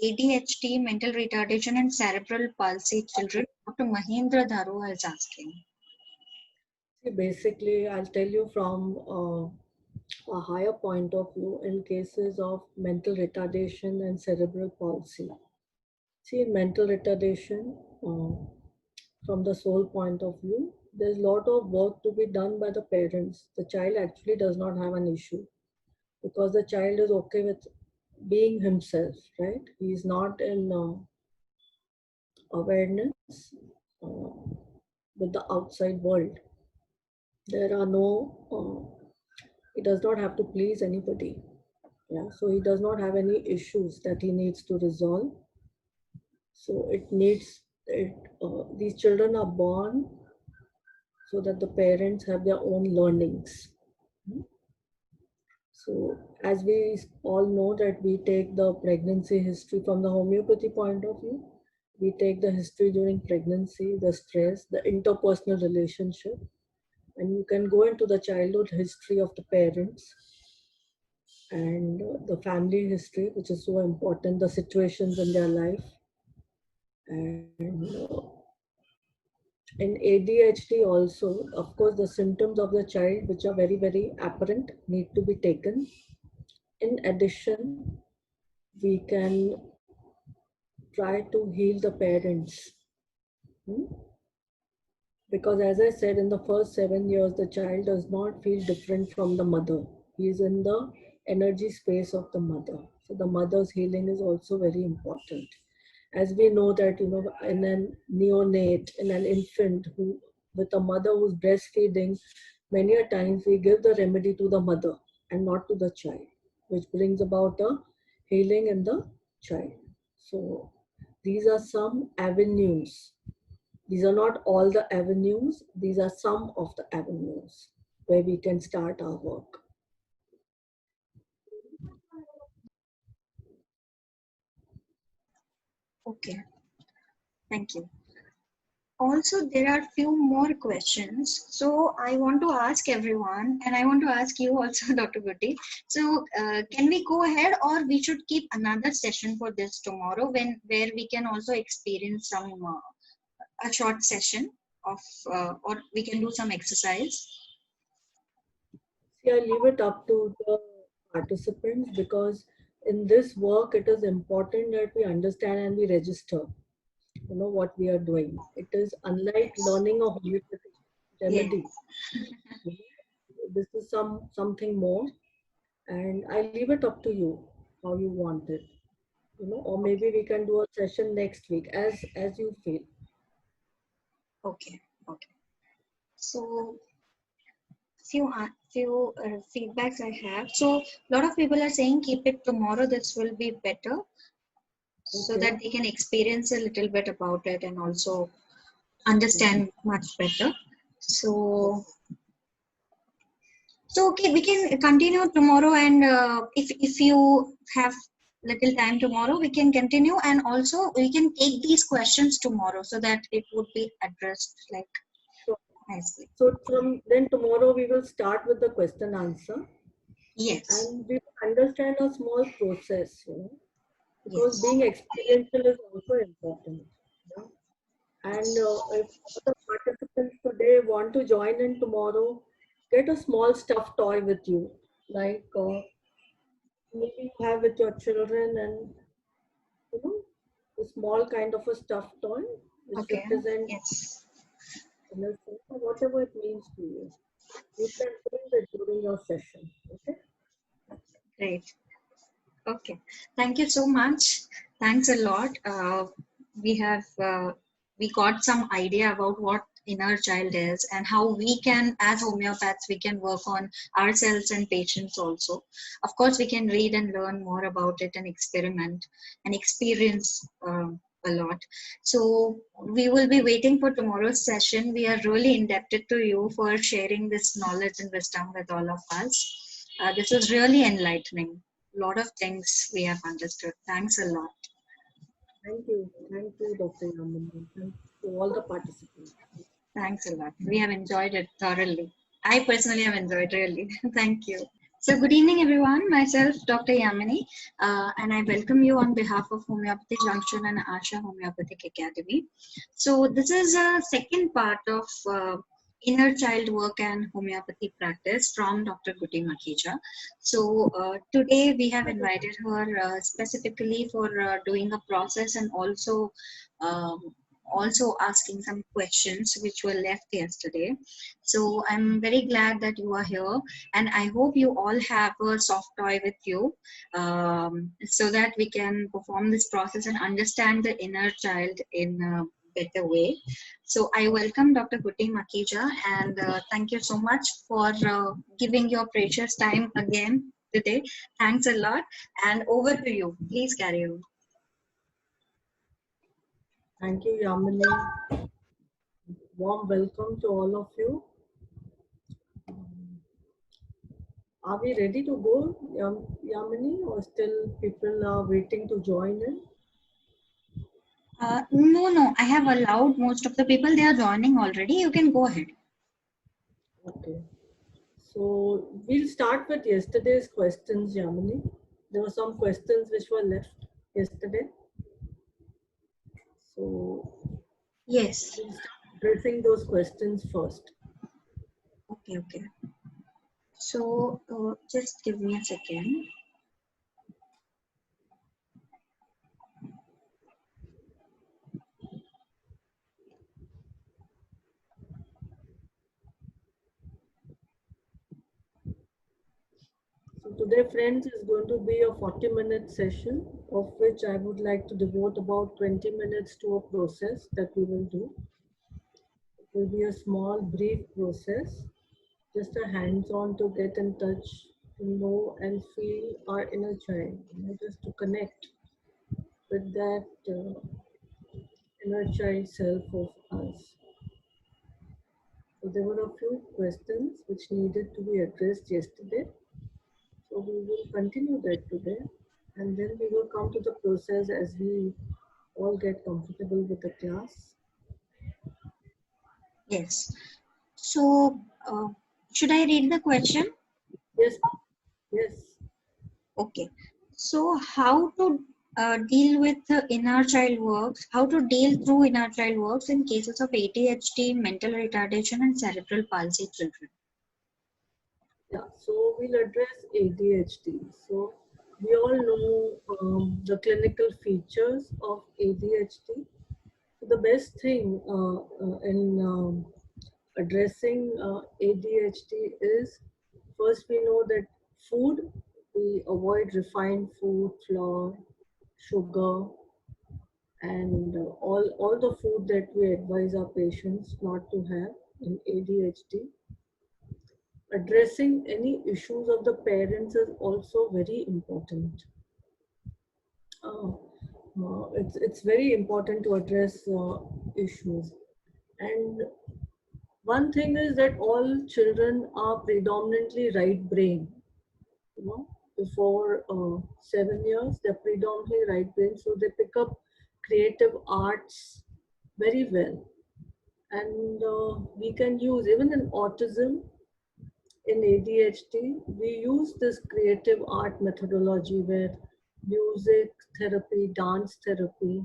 ADHD, mental retardation, and cerebral palsy children. Dr. Mahendra Dharu is asking.
See, basically, I'll tell you from a higher point of view in cases of mental retardation and cerebral palsy. See, in mental retardation, from the soul point of view, there's a lot of work to be done by the parents. The child actually does not have an issue because the child is okay with being himself, right? He's not in awareness with the outside world. There are no, he does not have to please anybody. Yeah, so he does not have any issues that he needs to resolve. So it needs it. These children are born so that the parents have their own learnings. So as we all know that we take the pregnancy history from the homeopathy point of view, we take the history during pregnancy, the stress, the interpersonal relationship, and you can go into the childhood history of the parents and the family history, which is so important, the situations in their life. And in ADHD also, of course, the symptoms of the child, which are very, very apparent, need to be taken. In addition, we can try to heal the parents. Hmm? Because as I said, in the first 7 years, the child does not feel different from the mother. He is in the energy space of the mother. So the mother's healing is also very important. As we know that, in a neonate, in an infant who, with a mother who's breastfeeding, many a times we give the remedy to the mother and not to the child, which brings about a healing in the child. So these are some avenues. These are not all the avenues, these are some of the avenues where we can start our work.
Okay, thank you. Also, there are few more questions. So I want to ask everyone, and I want to ask you also, Dr. Gutti. So can we go ahead, or we should keep another session for this tomorrow, where we can also experience some a short session of, or we can do some exercise.
See, I leave it up to the participants because in this work it is important that we understand and we register, what we are doing. It is unlike
Yes.
learning a homeopathic
Yes.
remedy. This is something more, and I leave it up to you how you want it. Or maybe we can do a session next week as you feel.
Okay. Okay. So few feedbacks I have. So a lot of people are saying keep it tomorrow. This will be better, so
Okay.
that they can experience a little bit about it and also
Okay.
understand much better. So okay, we can continue tomorrow, and if you have little time tomorrow, we can continue, and also we can take these questions tomorrow so that it would be addressed like
Sure.
nicely.
So from then tomorrow we will start with the question answer
Yes.
and we will understand a small process, because
Yes.
being experiential is also important. You know? And if all the participants today want to join in tomorrow, get a small stuffed toy with you, like maybe you have with your children, and you know, a small kind of a stuffed toy which
Okay.
represents
Yes.
innocence or whatever it means to you. You can bring it during your session. Okay.
Great. Okay, thank you so much. Thanks a lot. We have we got some idea about what inner child is and how we can, as homeopaths, we can work on ourselves and patients also. Of course, we can read and learn more about it and experiment and experience a lot. So we will be waiting for tomorrow's session. We are really indebted to you for sharing this knowledge and wisdom with all of us. This was really enlightening. Lot of things we have understood. Thanks a lot.
Thank you, Dr. Yamini. Thank to all the participants.
Thanks a lot. We have enjoyed it thoroughly. I personally have enjoyed really. Thank you. So, good evening, everyone. Myself, Dr. Yamini, and I welcome you on behalf of Homeopathy Junction and Asha Homeopathic Academy. So, this is a second part of inner child work and homeopathy practice from Dr. Makhija. So, today we have invited her specifically for doing a process and um, also asking some questions which were left yesterday. So I'm very glad that you are here, and I hope you all have a soft toy with you, so that we can perform this process and understand the inner child in a better way. So I welcome Dr. Makhija, and thank you so much for giving your precious time again today. Thanks a lot, and over to you. Please carry on.
Thank you, Yamini. Warm welcome to all of you. Are we ready to go, Yamini, or still people are waiting to join in?
No, I have allowed most of the people. They are joining already. You can go ahead.
Okay. So we'll start with yesterday's questions, Yamini. There were some questions which were left yesterday. So
Yes.
we'll start addressing those questions first.
Okay. So just give me a second.
So today, friends, is going to be a 40-minute session, of which I would like to devote about 20 minutes to a process that we will do. It will be a small, brief process, just a hands-on to get in touch, to know and feel our inner child, just to connect with that inner child self of us. So there were a few questions which needed to be addressed yesterday. So we will continue that today, and then we will come to the process as we all get comfortable with the class.
Yes. So should I read the question?
Yes, yes.
Okay. So how to deal with the inner child works? How to deal through inner child works in cases of ADHD, mental retardation, and cerebral palsy children?
Yeah, so we'll address ADHD. So we all know the clinical features of ADHD. So the best thing in addressing ADHD is, first we know that food, we avoid refined food, flour, sugar, and all the food that we advise our patients not to have in ADHD. Addressing any issues of the parents is also very important. Uh, it's very important to address issues. And one thing is that all children are predominantly right brain. You know, before 7 years, they're predominantly right brain, so they pick up creative arts very well. And we can use, even in autism, in ADHD, we use this creative art methodology where music therapy, dance therapy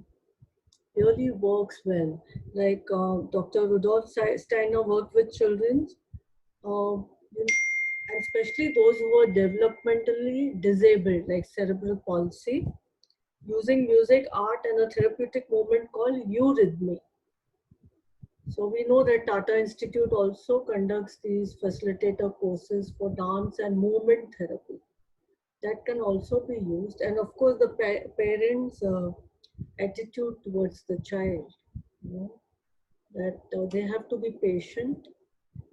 really works well. Like Dr. Rudolf Steiner worked with children, and especially those who are developmentally disabled, like cerebral palsy, using music, art, and a therapeutic movement called eurythmy. So we know that Tata Institute also conducts these facilitator courses for dance and movement therapy. That can also be used. And of course, the parents' attitude towards the child, you know, that they have to be patient,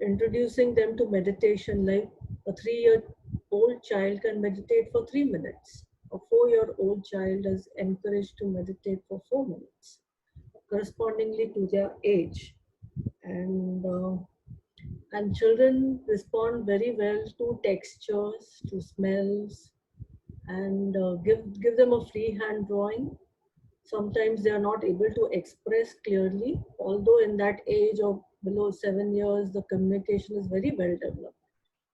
introducing them to meditation, like a 3-year-old child can meditate for 3 minutes. A 4-year-old child is encouraged to meditate for 4 minutes, correspondingly to their age. And children respond very well to textures, to smells, and give them a free hand drawing. Sometimes they are not able to express clearly, although in that age of below 7 years, the communication is very well developed.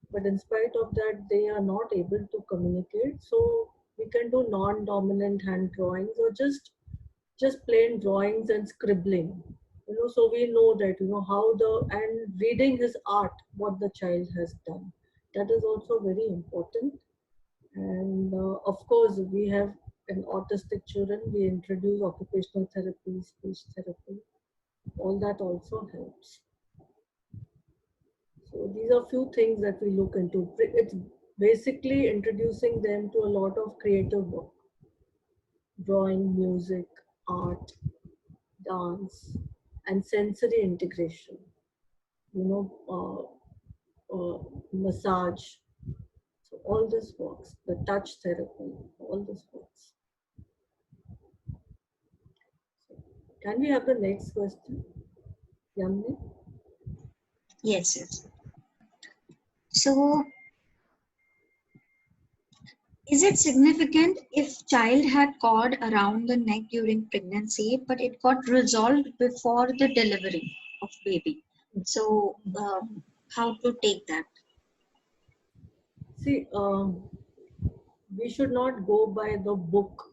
But in spite of that, they are not able to communicate. So we can do non-dominant hand drawings or just plain drawings and scribbling. So we know that, how and reading his art, what the child has done. That is also very important. And of course, we have in autistic children, we introduce occupational therapy, speech therapy. All that also helps. So these are few things that we look into. It's basically introducing them to a lot of creative work, drawing, music, art, dance, and sensory integration. You know, massage. So all this works. The touch therapy, all this works. Can we have the next question, Yamini?
Yes, yes. So, is it significant if child had cord around the neck during pregnancy, but it got resolved before the delivery of baby? So, how to take that?
See, we should not go by the book.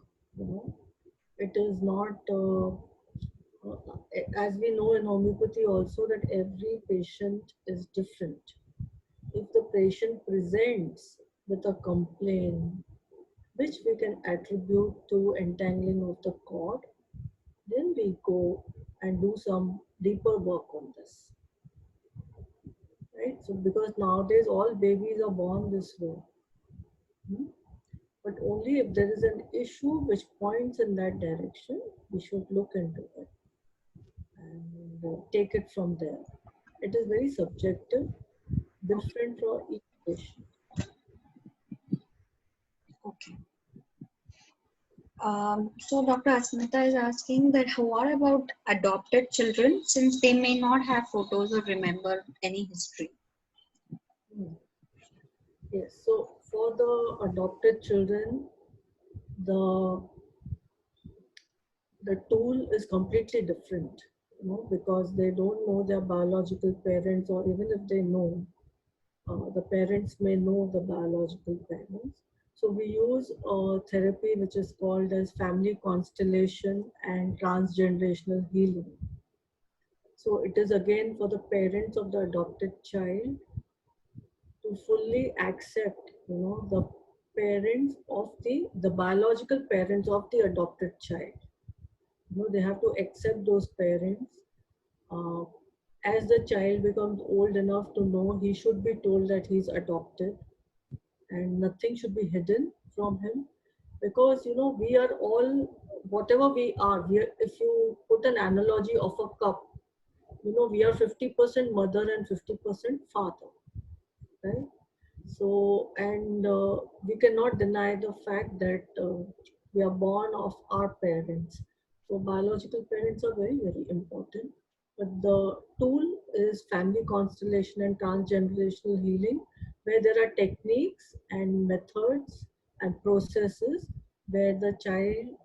It is not. As we know in homeopathy also that every patient is different. If the patient presents with a complaint which we can attribute to entangling of the cord, then we go and do some deeper work on this. Right? So because nowadays all babies are born this way. But only if there is an issue which points in that direction, we should look into it and take it from there. It is very subjective, different for each patient.
Okay. So Dr. Asmita is asking that what about adopted children since they may not have photos or remember any history?
Yes, so for the adopted children, the the tool is completely different, because they don't know their biological parents, or even if they know, the parents may know the biological parents. So we use a therapy which is called as family constellation and transgenerational healing. So it is again for the parents of the adopted child to fully accept, the parents of the biological parents of the adopted child. They have to accept those parents. Uh, as the child becomes old enough to know, he should be told that he's adopted and nothing should be hidden from him, because we are all whatever we are. If you put an analogy of a cup, we are 50% mother and 50% father, right? So, and we cannot deny the fact that we are born of our parents. So biological parents are very, very important. But the tool is family constellation and transgenerational healing, where there are techniques and methods and processes where the child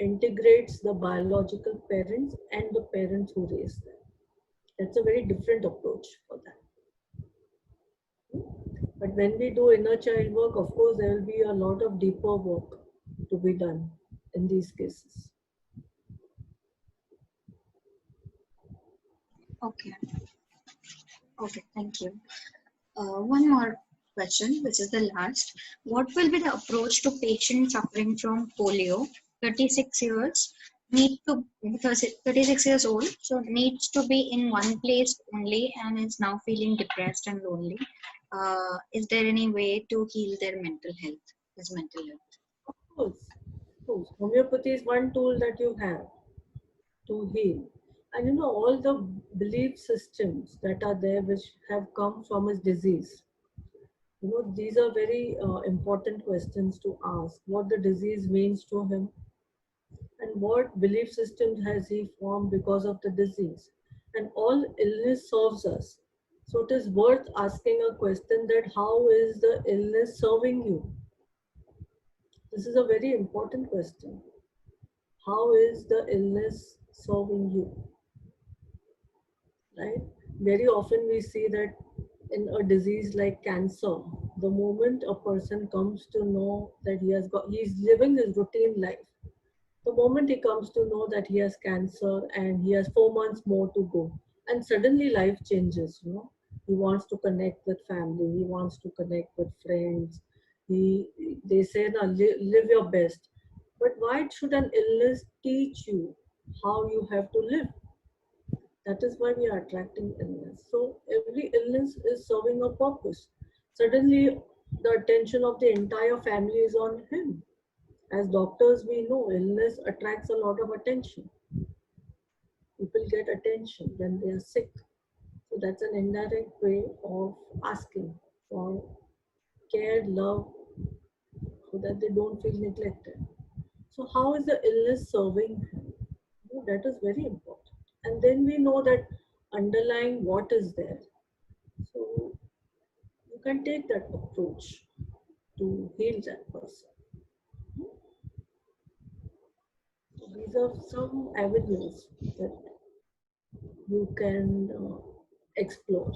integrates the biological parents and the parents who raise them. That's a very different approach for that. But when we do inner child work, of course, there will be a lot of deeper work to be done in these cases.
Okay. Okay, thank you. One more question, which is the last. What will be the approach to patients suffering from polio, 36 years, need to, because 36 years old, so needs to be in one place only and is now feeling depressed and lonely. Is there any way to heal their mental health, his mental health?
Of course, of course. Homeopathy is one tool that you have to heal. And all the belief systems that are there which have come from his disease. These are very important questions to ask. What the disease means to him, and what belief systems has he formed because of the disease. And all illness serves us. So it is worth asking a question that how is the illness serving you? This is a very important question. how is the illness serving you, right? Very often we see that in a disease like cancer, the moment a person comes to know that he's living his routine life, the moment he comes to know that he has cancer and he has 4 months more to go, and suddenly life changes, he wants to connect with family, he wants to connect with friends. They say, now live your best. But why should an illness teach you how you have to live? That is why we are attracting illness. So every illness is serving a purpose. Suddenly, the attention of the entire family is on him. As doctors, we know illness attracts a lot of attention. People get attention when they are sick. So that's an indirect way of asking for care, love, so that they don't feel neglected. So how is the illness serving him? That is very important. And then we know that underlying what is there. So you can take that approach to heal that person. So these are some avenues that you can explore.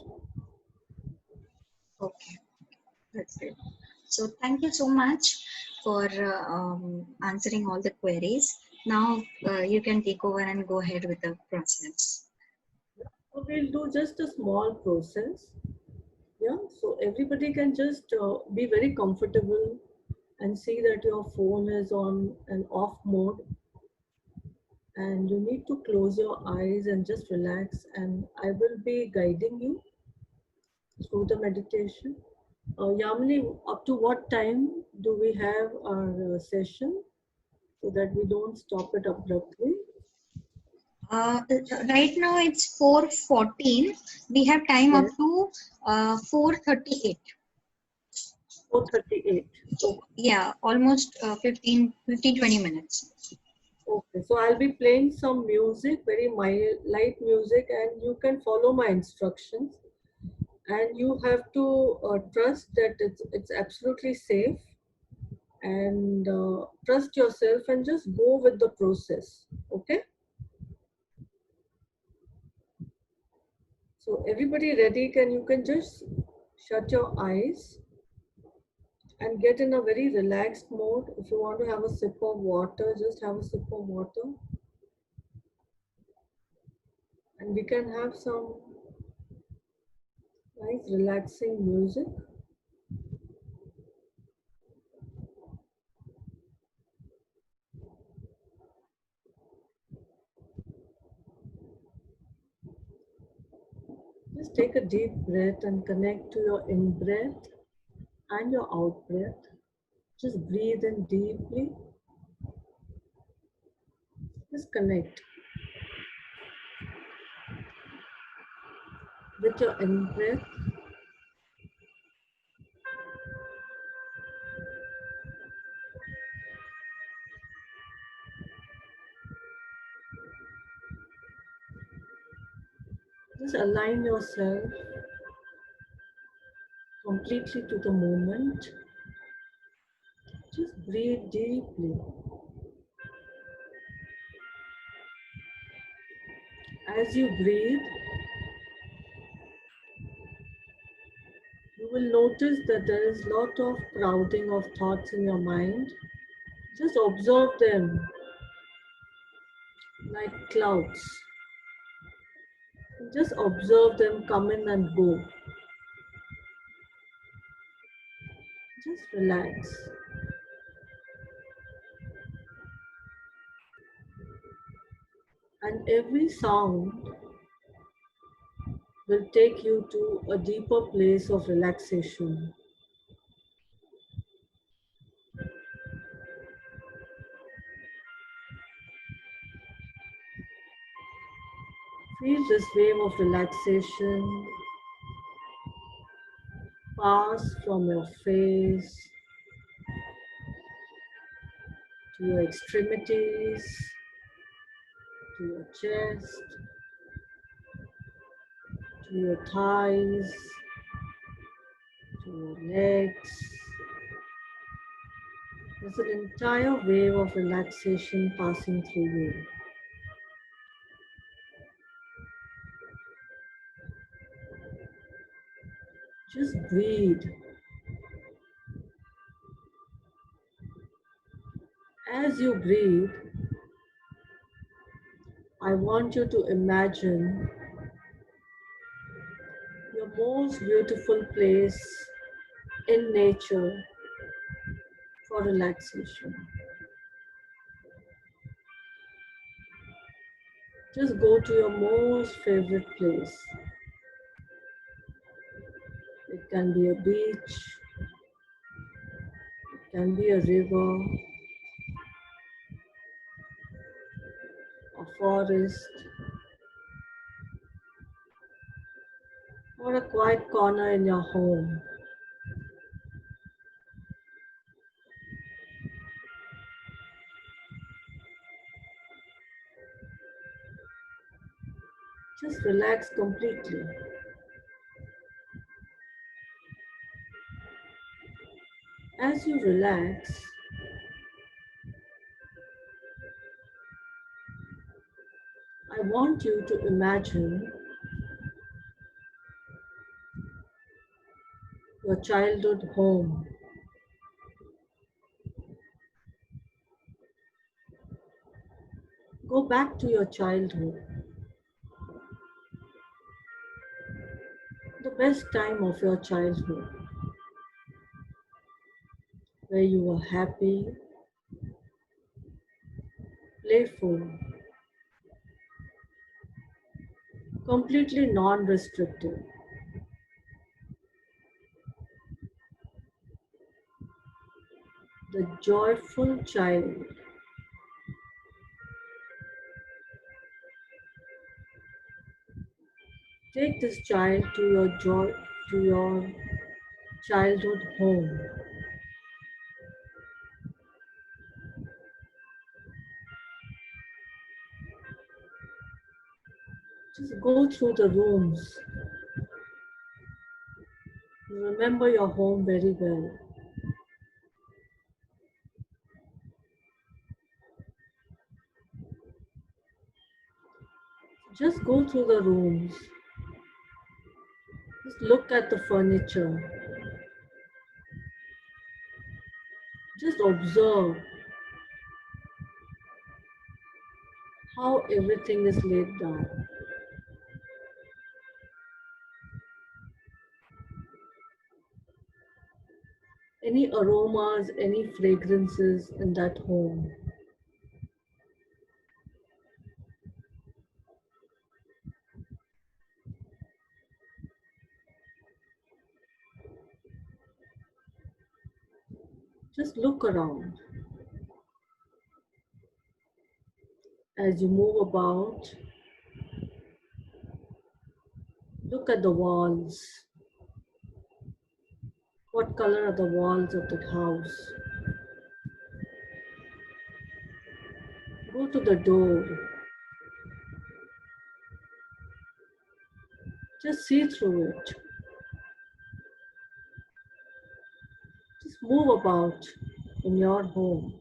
Okay, that's it. So thank you so much for answering all the queries. Now you can take over and go ahead with the process.
So we'll do just a small process. Yeah, so everybody can just be very comfortable and see that your phone is on an off mode, and you need to close your eyes and just relax, and I will be guiding you through the meditation. Yamini, up to what time do we have our session so that we don't stop it abruptly?
Right now it's 4:14. We have time up
Yes,
to 4:38.
4:38.
So yeah, almost 20 minutes.
Okay, so I'll be playing some music, very mild, light music, and you can follow my instructions. And you have to trust that it's absolutely safe, and trust yourself and just go with the process. Okay, so everybody ready? You can just shut your eyes and get in a very relaxed mode. If you want to have a sip of water, just have a sip of water, and we can have some nice relaxing music. Just take a deep breath and connect to your in breath and your out breath. Just breathe in deeply. Just connect with your in breath. Just align yourself completely to the moment. Just breathe deeply. As you breathe, you will notice that there is a lot of crowding of thoughts in your mind. Just observe them like clouds. Just observe them come in and go. Just relax. And every sound will take you to a deeper place of relaxation. Feel this wave of relaxation pass from your face to your extremities, to your chest, to your thighs, to your legs, There's an entire wave of relaxation passing through you. Just breathe. As you breathe, I want you to imagine your most beautiful place in nature for relaxation. Just go to your most favorite place. It can be a beach, it can be a river, a forest, or a quiet corner in your home. Just relax completely. As you relax, I want you to imagine your childhood home. Go back to your childhood, the best time of your childhood, where you were happy, playful, completely non restrictive. The joyful child. Take this child to your childhood home. Just go through the rooms. Remember your home very well. Just go through the rooms. Just look at the furniture. Just observe how everything is laid down. Any aromas, any fragrances in that home. Just look around. As you move about, look at the walls. What color are the walls of that house? Go to the door. Just see through it. Just move about in your home.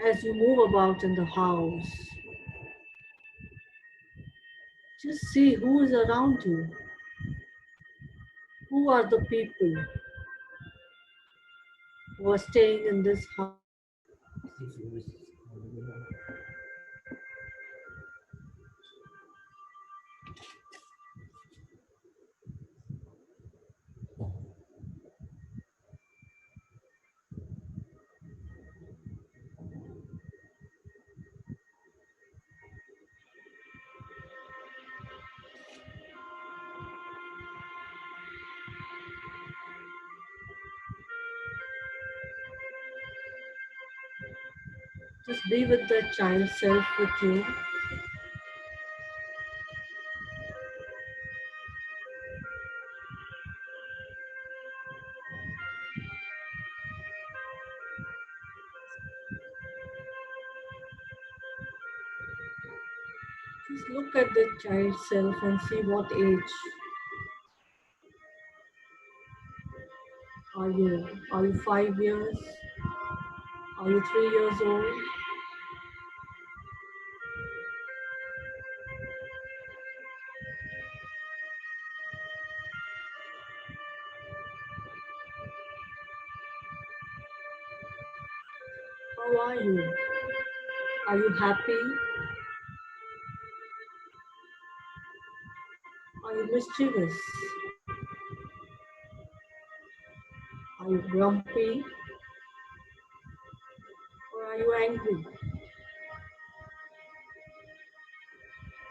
As you move about in the house, just see who is around you. Who are the people who are staying in this house? Just be with the child self with you. Just look at the child self and see what age Are you 5 years? Are you 3 years old? How are you? Are you happy? Are you mischievous? Are you grumpy? Or are you angry?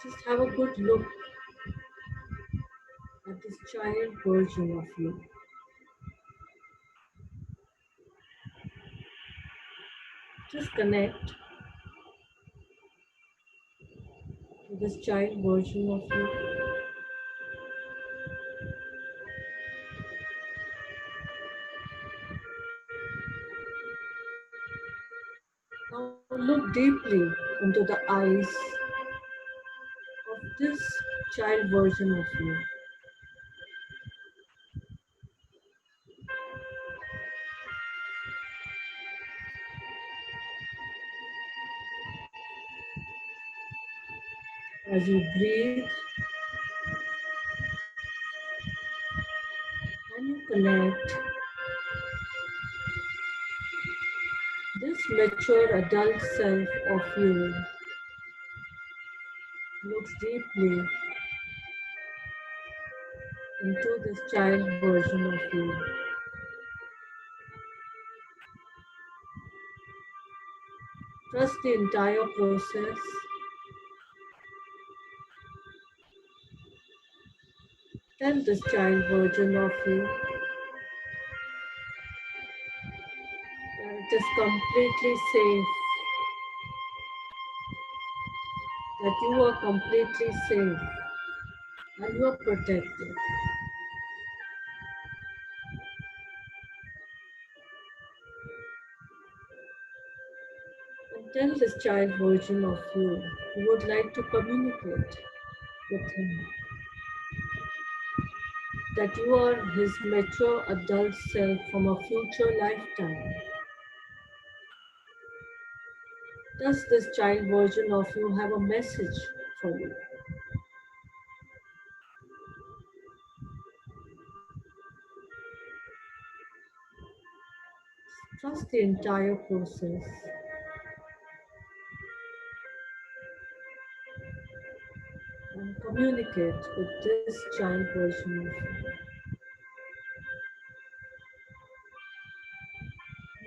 Just have a good look at this child version of you. Just connect with this child version of you. Now look deeply into the eyes of this child version of you. As you breathe and you connect, this mature adult self of you looks deeply into this child version of you. Trust the entire process. Tell this child version of you that it is completely safe, that you are completely safe and you are protected. And tell this child version of you would like to communicate with him, that you are his mature adult self from a future lifetime. Does this child version of you have a message for you? Trust the entire process and communicate with this child version of you.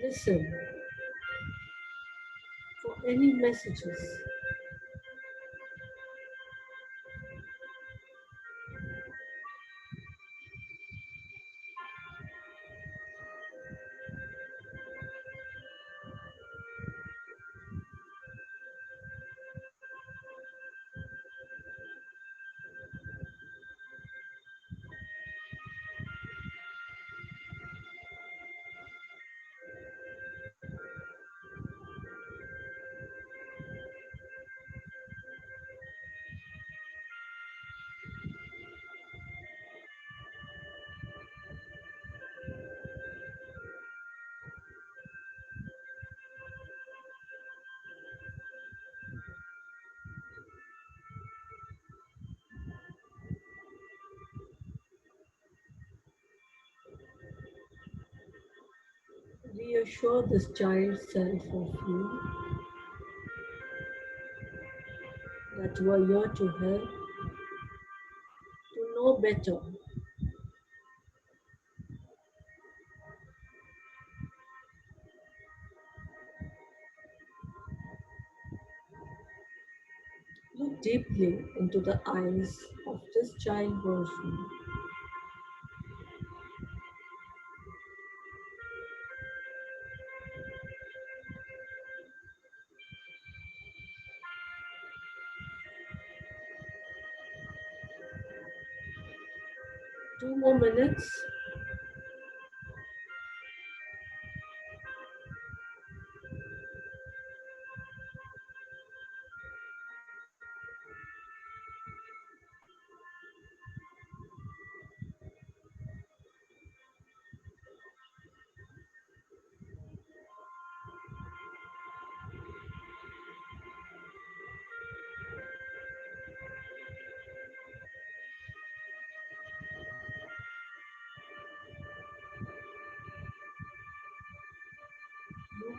Listen for any messages. Reassure this child self of you that you are here to help, to know better. Look deeply into the eyes of this child version. 2 more minutes.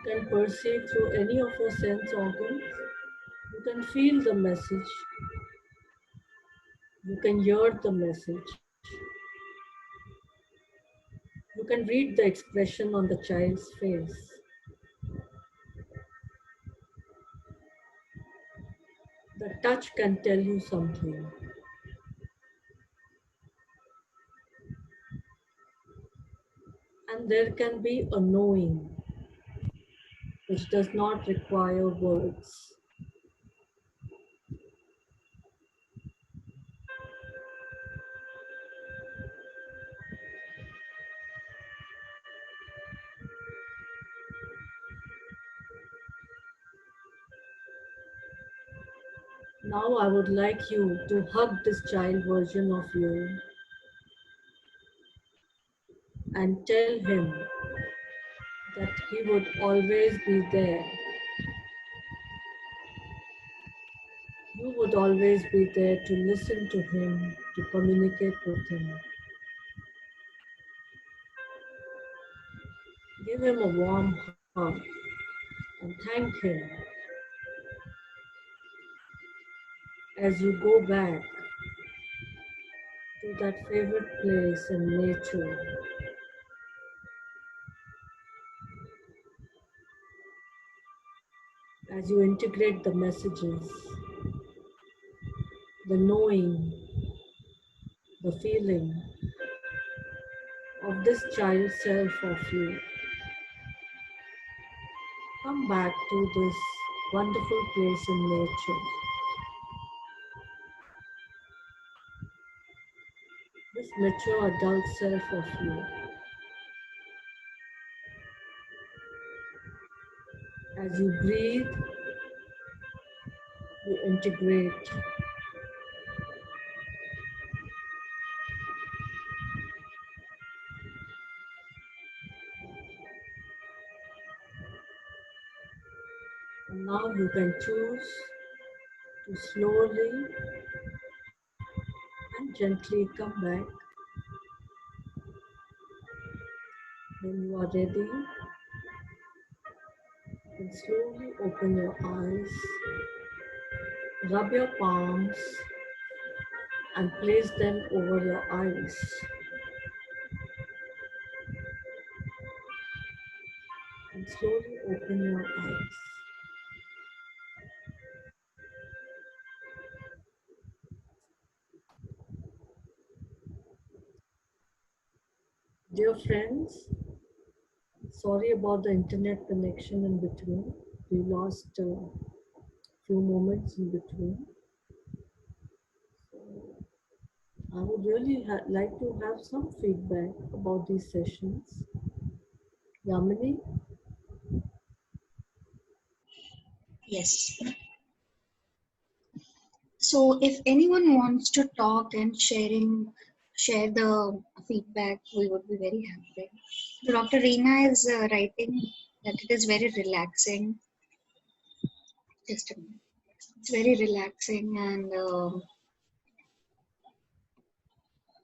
can perceive through any of your sense organs. You can feel the message. You can hear the message. You can read the expression on the child's face. The touch can tell you something. And there can be a knowing which does not require words. Now I would like you to hug this child version of you and tell him that he would always be there. You would always be there to listen to him, to communicate with him. Give him a warm hug and thank him as you go back to that favorite place in nature. As you integrate the messages, the knowing, the feeling of this child self of you. Come back to this wonderful place in nature. This mature adult self of you. As you breathe, you integrate. And now you can choose to slowly and gently come back. When you are ready, and slowly open your eyes, rub your palms and place them over your eyes. And slowly open your eyes. Dear friends, sorry about the internet connection in between. We lost a few moments in between. I would really like to have some feedback about these sessions. Yamini?
Yes. So if anyone wants to talk and share the feedback, we would be very happy. Dr. Reena is writing that it is very relaxing. Just a minute. It's very relaxing and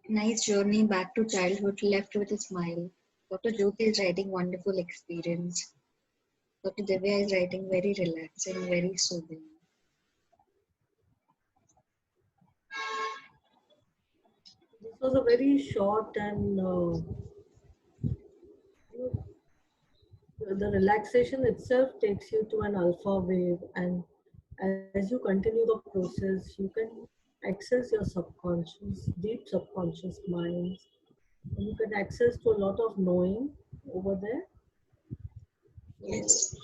nice journey back to childhood, left with a smile. Dr. Jyoti is writing wonderful experience. Dr. Divya is writing very relaxing, very soothing.
This was a very short and the relaxation itself takes you to an alpha wave, and as you continue the process, you can access your subconscious, deep subconscious minds, and you can access to a lot of knowing over there.
Yes.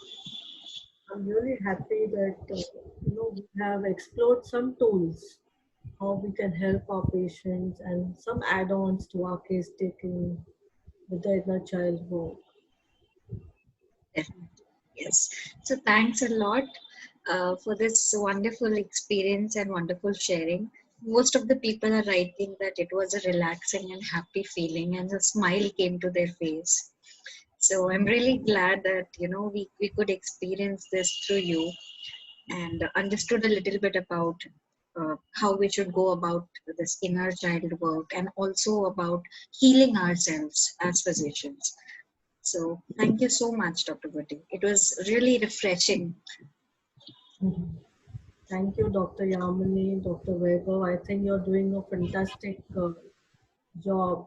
I'm really happy that we have explored some tools how we can help our patients and some add-ons to our case taking with the inner child work.
Definitely. Yes. So thanks a lot for this wonderful experience and wonderful sharing. Most of the people are writing that it was a relaxing and happy feeling and a smile came to their face. So I'm really glad that, we could experience this through you and understood a little bit about how we should go about this inner child work and also about healing ourselves as physicians. So thank you so much, Dr. Bhatti. It was really refreshing.
Thank you, Dr. Yamini, Dr. Vaibhav. I think you're doing a fantastic job,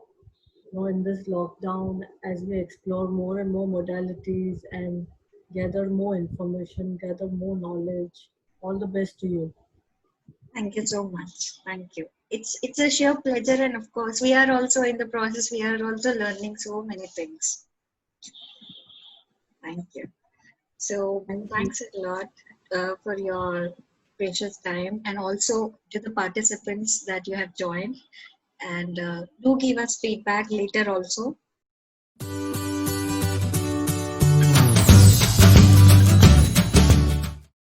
in this lockdown as we explore more and more modalities and gather more information, gather more knowledge. All the best to you.
Thank you so much. Thank you. It's a sheer pleasure, and of course, we are also in the process. We are also learning so many things. Thank you. So
Thank you.
thanks a lot for your precious time, and also to the participants that you have joined. And do give us feedback later also.